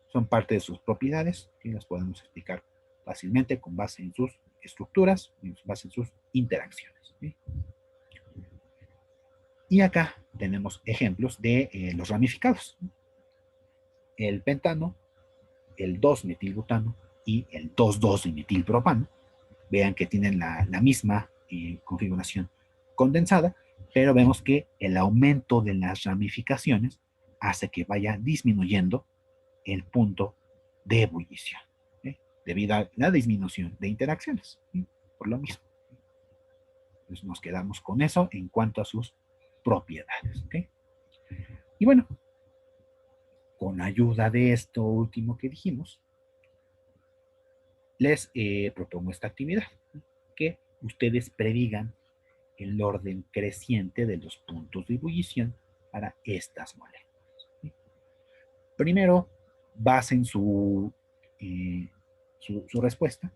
son parte de sus propiedades, que las podemos explicar fácilmente con base en sus estructuras, con base en sus interacciones. ¿Sí? Y acá tenemos ejemplos de los ramificados. El pentano, el 2-metilbutano y el 2,2-dimetilpropano. Vean que tienen la misma configuración condensada, pero vemos que el aumento de las ramificaciones hace que vaya disminuyendo el punto de ebullición, ¿sí? Debido a la disminución de interacciones, ¿sí? Por lo mismo. Entonces nos quedamos con eso en cuanto a sus propiedades. ¿Okay? Y bueno, con ayuda de esto último que dijimos, les propongo esta actividad, que ustedes predigan el orden creciente de los puntos de ebullición para estas moléculas. ¿Sí? Primero, basen su respuesta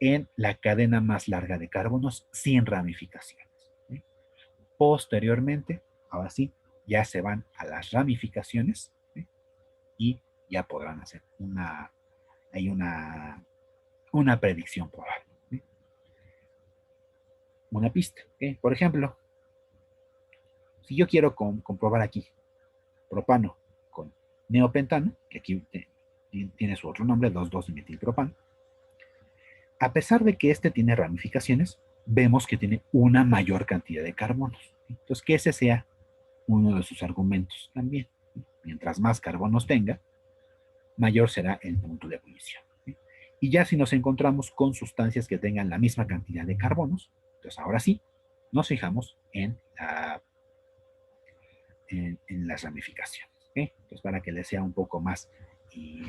en la cadena más larga de carbonos sin ramificaciones. ¿Sí? Posteriormente, ahora sí, ya se van a las ramificaciones, ¿sí? Y ya podrán hacer una predicción probable. ¿Sí? Una pista. ¿Okay? Por ejemplo, si yo quiero comprobar aquí propano con neopentano, que aquí tiene su otro nombre, 2,2-dimetilpropano. A pesar de que este tiene ramificaciones, vemos que tiene una mayor cantidad de carbonos. Entonces, que ese sea uno de sus argumentos también. Mientras más carbonos tenga, mayor será el punto de ebullición. Y ya si nos encontramos con sustancias que tengan la misma cantidad de carbonos, entonces ahora sí, nos fijamos en las ramificaciones. Entonces, para que les sea un poco más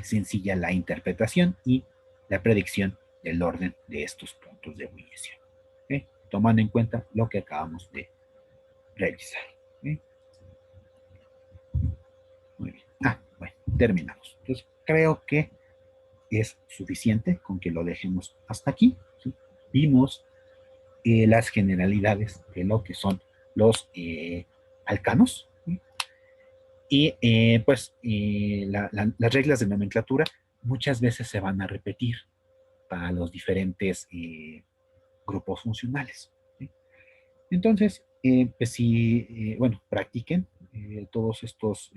sencilla la interpretación y la predicción del orden de estos puntos de ebullición, tomando en cuenta lo que acabamos de revisar. Muy bien. Bueno, terminamos. Entonces, creo que es suficiente con que lo dejemos hasta aquí. ¿Sí? Vimos las generalidades de lo que son los alcanos. ¿Sí? Y pues las reglas de nomenclatura muchas veces se van a repetir para los diferentes grupos funcionales. ¿Sí? Entonces, pues sí, bueno, practiquen todos estos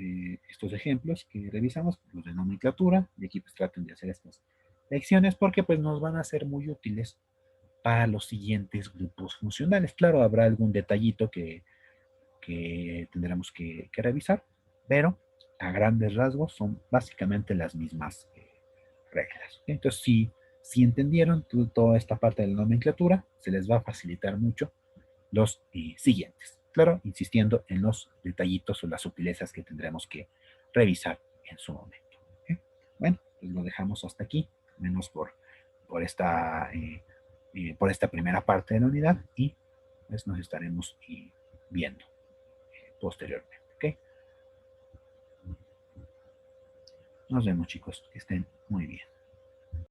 ejemplos que revisamos, los de nomenclatura, y aquí pues traten de hacer estas lecciones porque pues nos van a ser muy útiles para los siguientes grupos funcionales. Claro, habrá algún detallito que tendremos que revisar, pero a grandes rasgos son básicamente las mismas reglas. Entonces, si entendieron toda esta parte de la nomenclatura, se les va a facilitar mucho los siguientes. Claro, insistiendo en los detallitos o las sutilezas que tendremos que revisar en su momento. Bueno, pues lo dejamos hasta aquí, menos por por esta primera parte de la unidad y pues nos estaremos viendo posteriormente. ¿Ok? Nos vemos, chicos, que estén muy bien.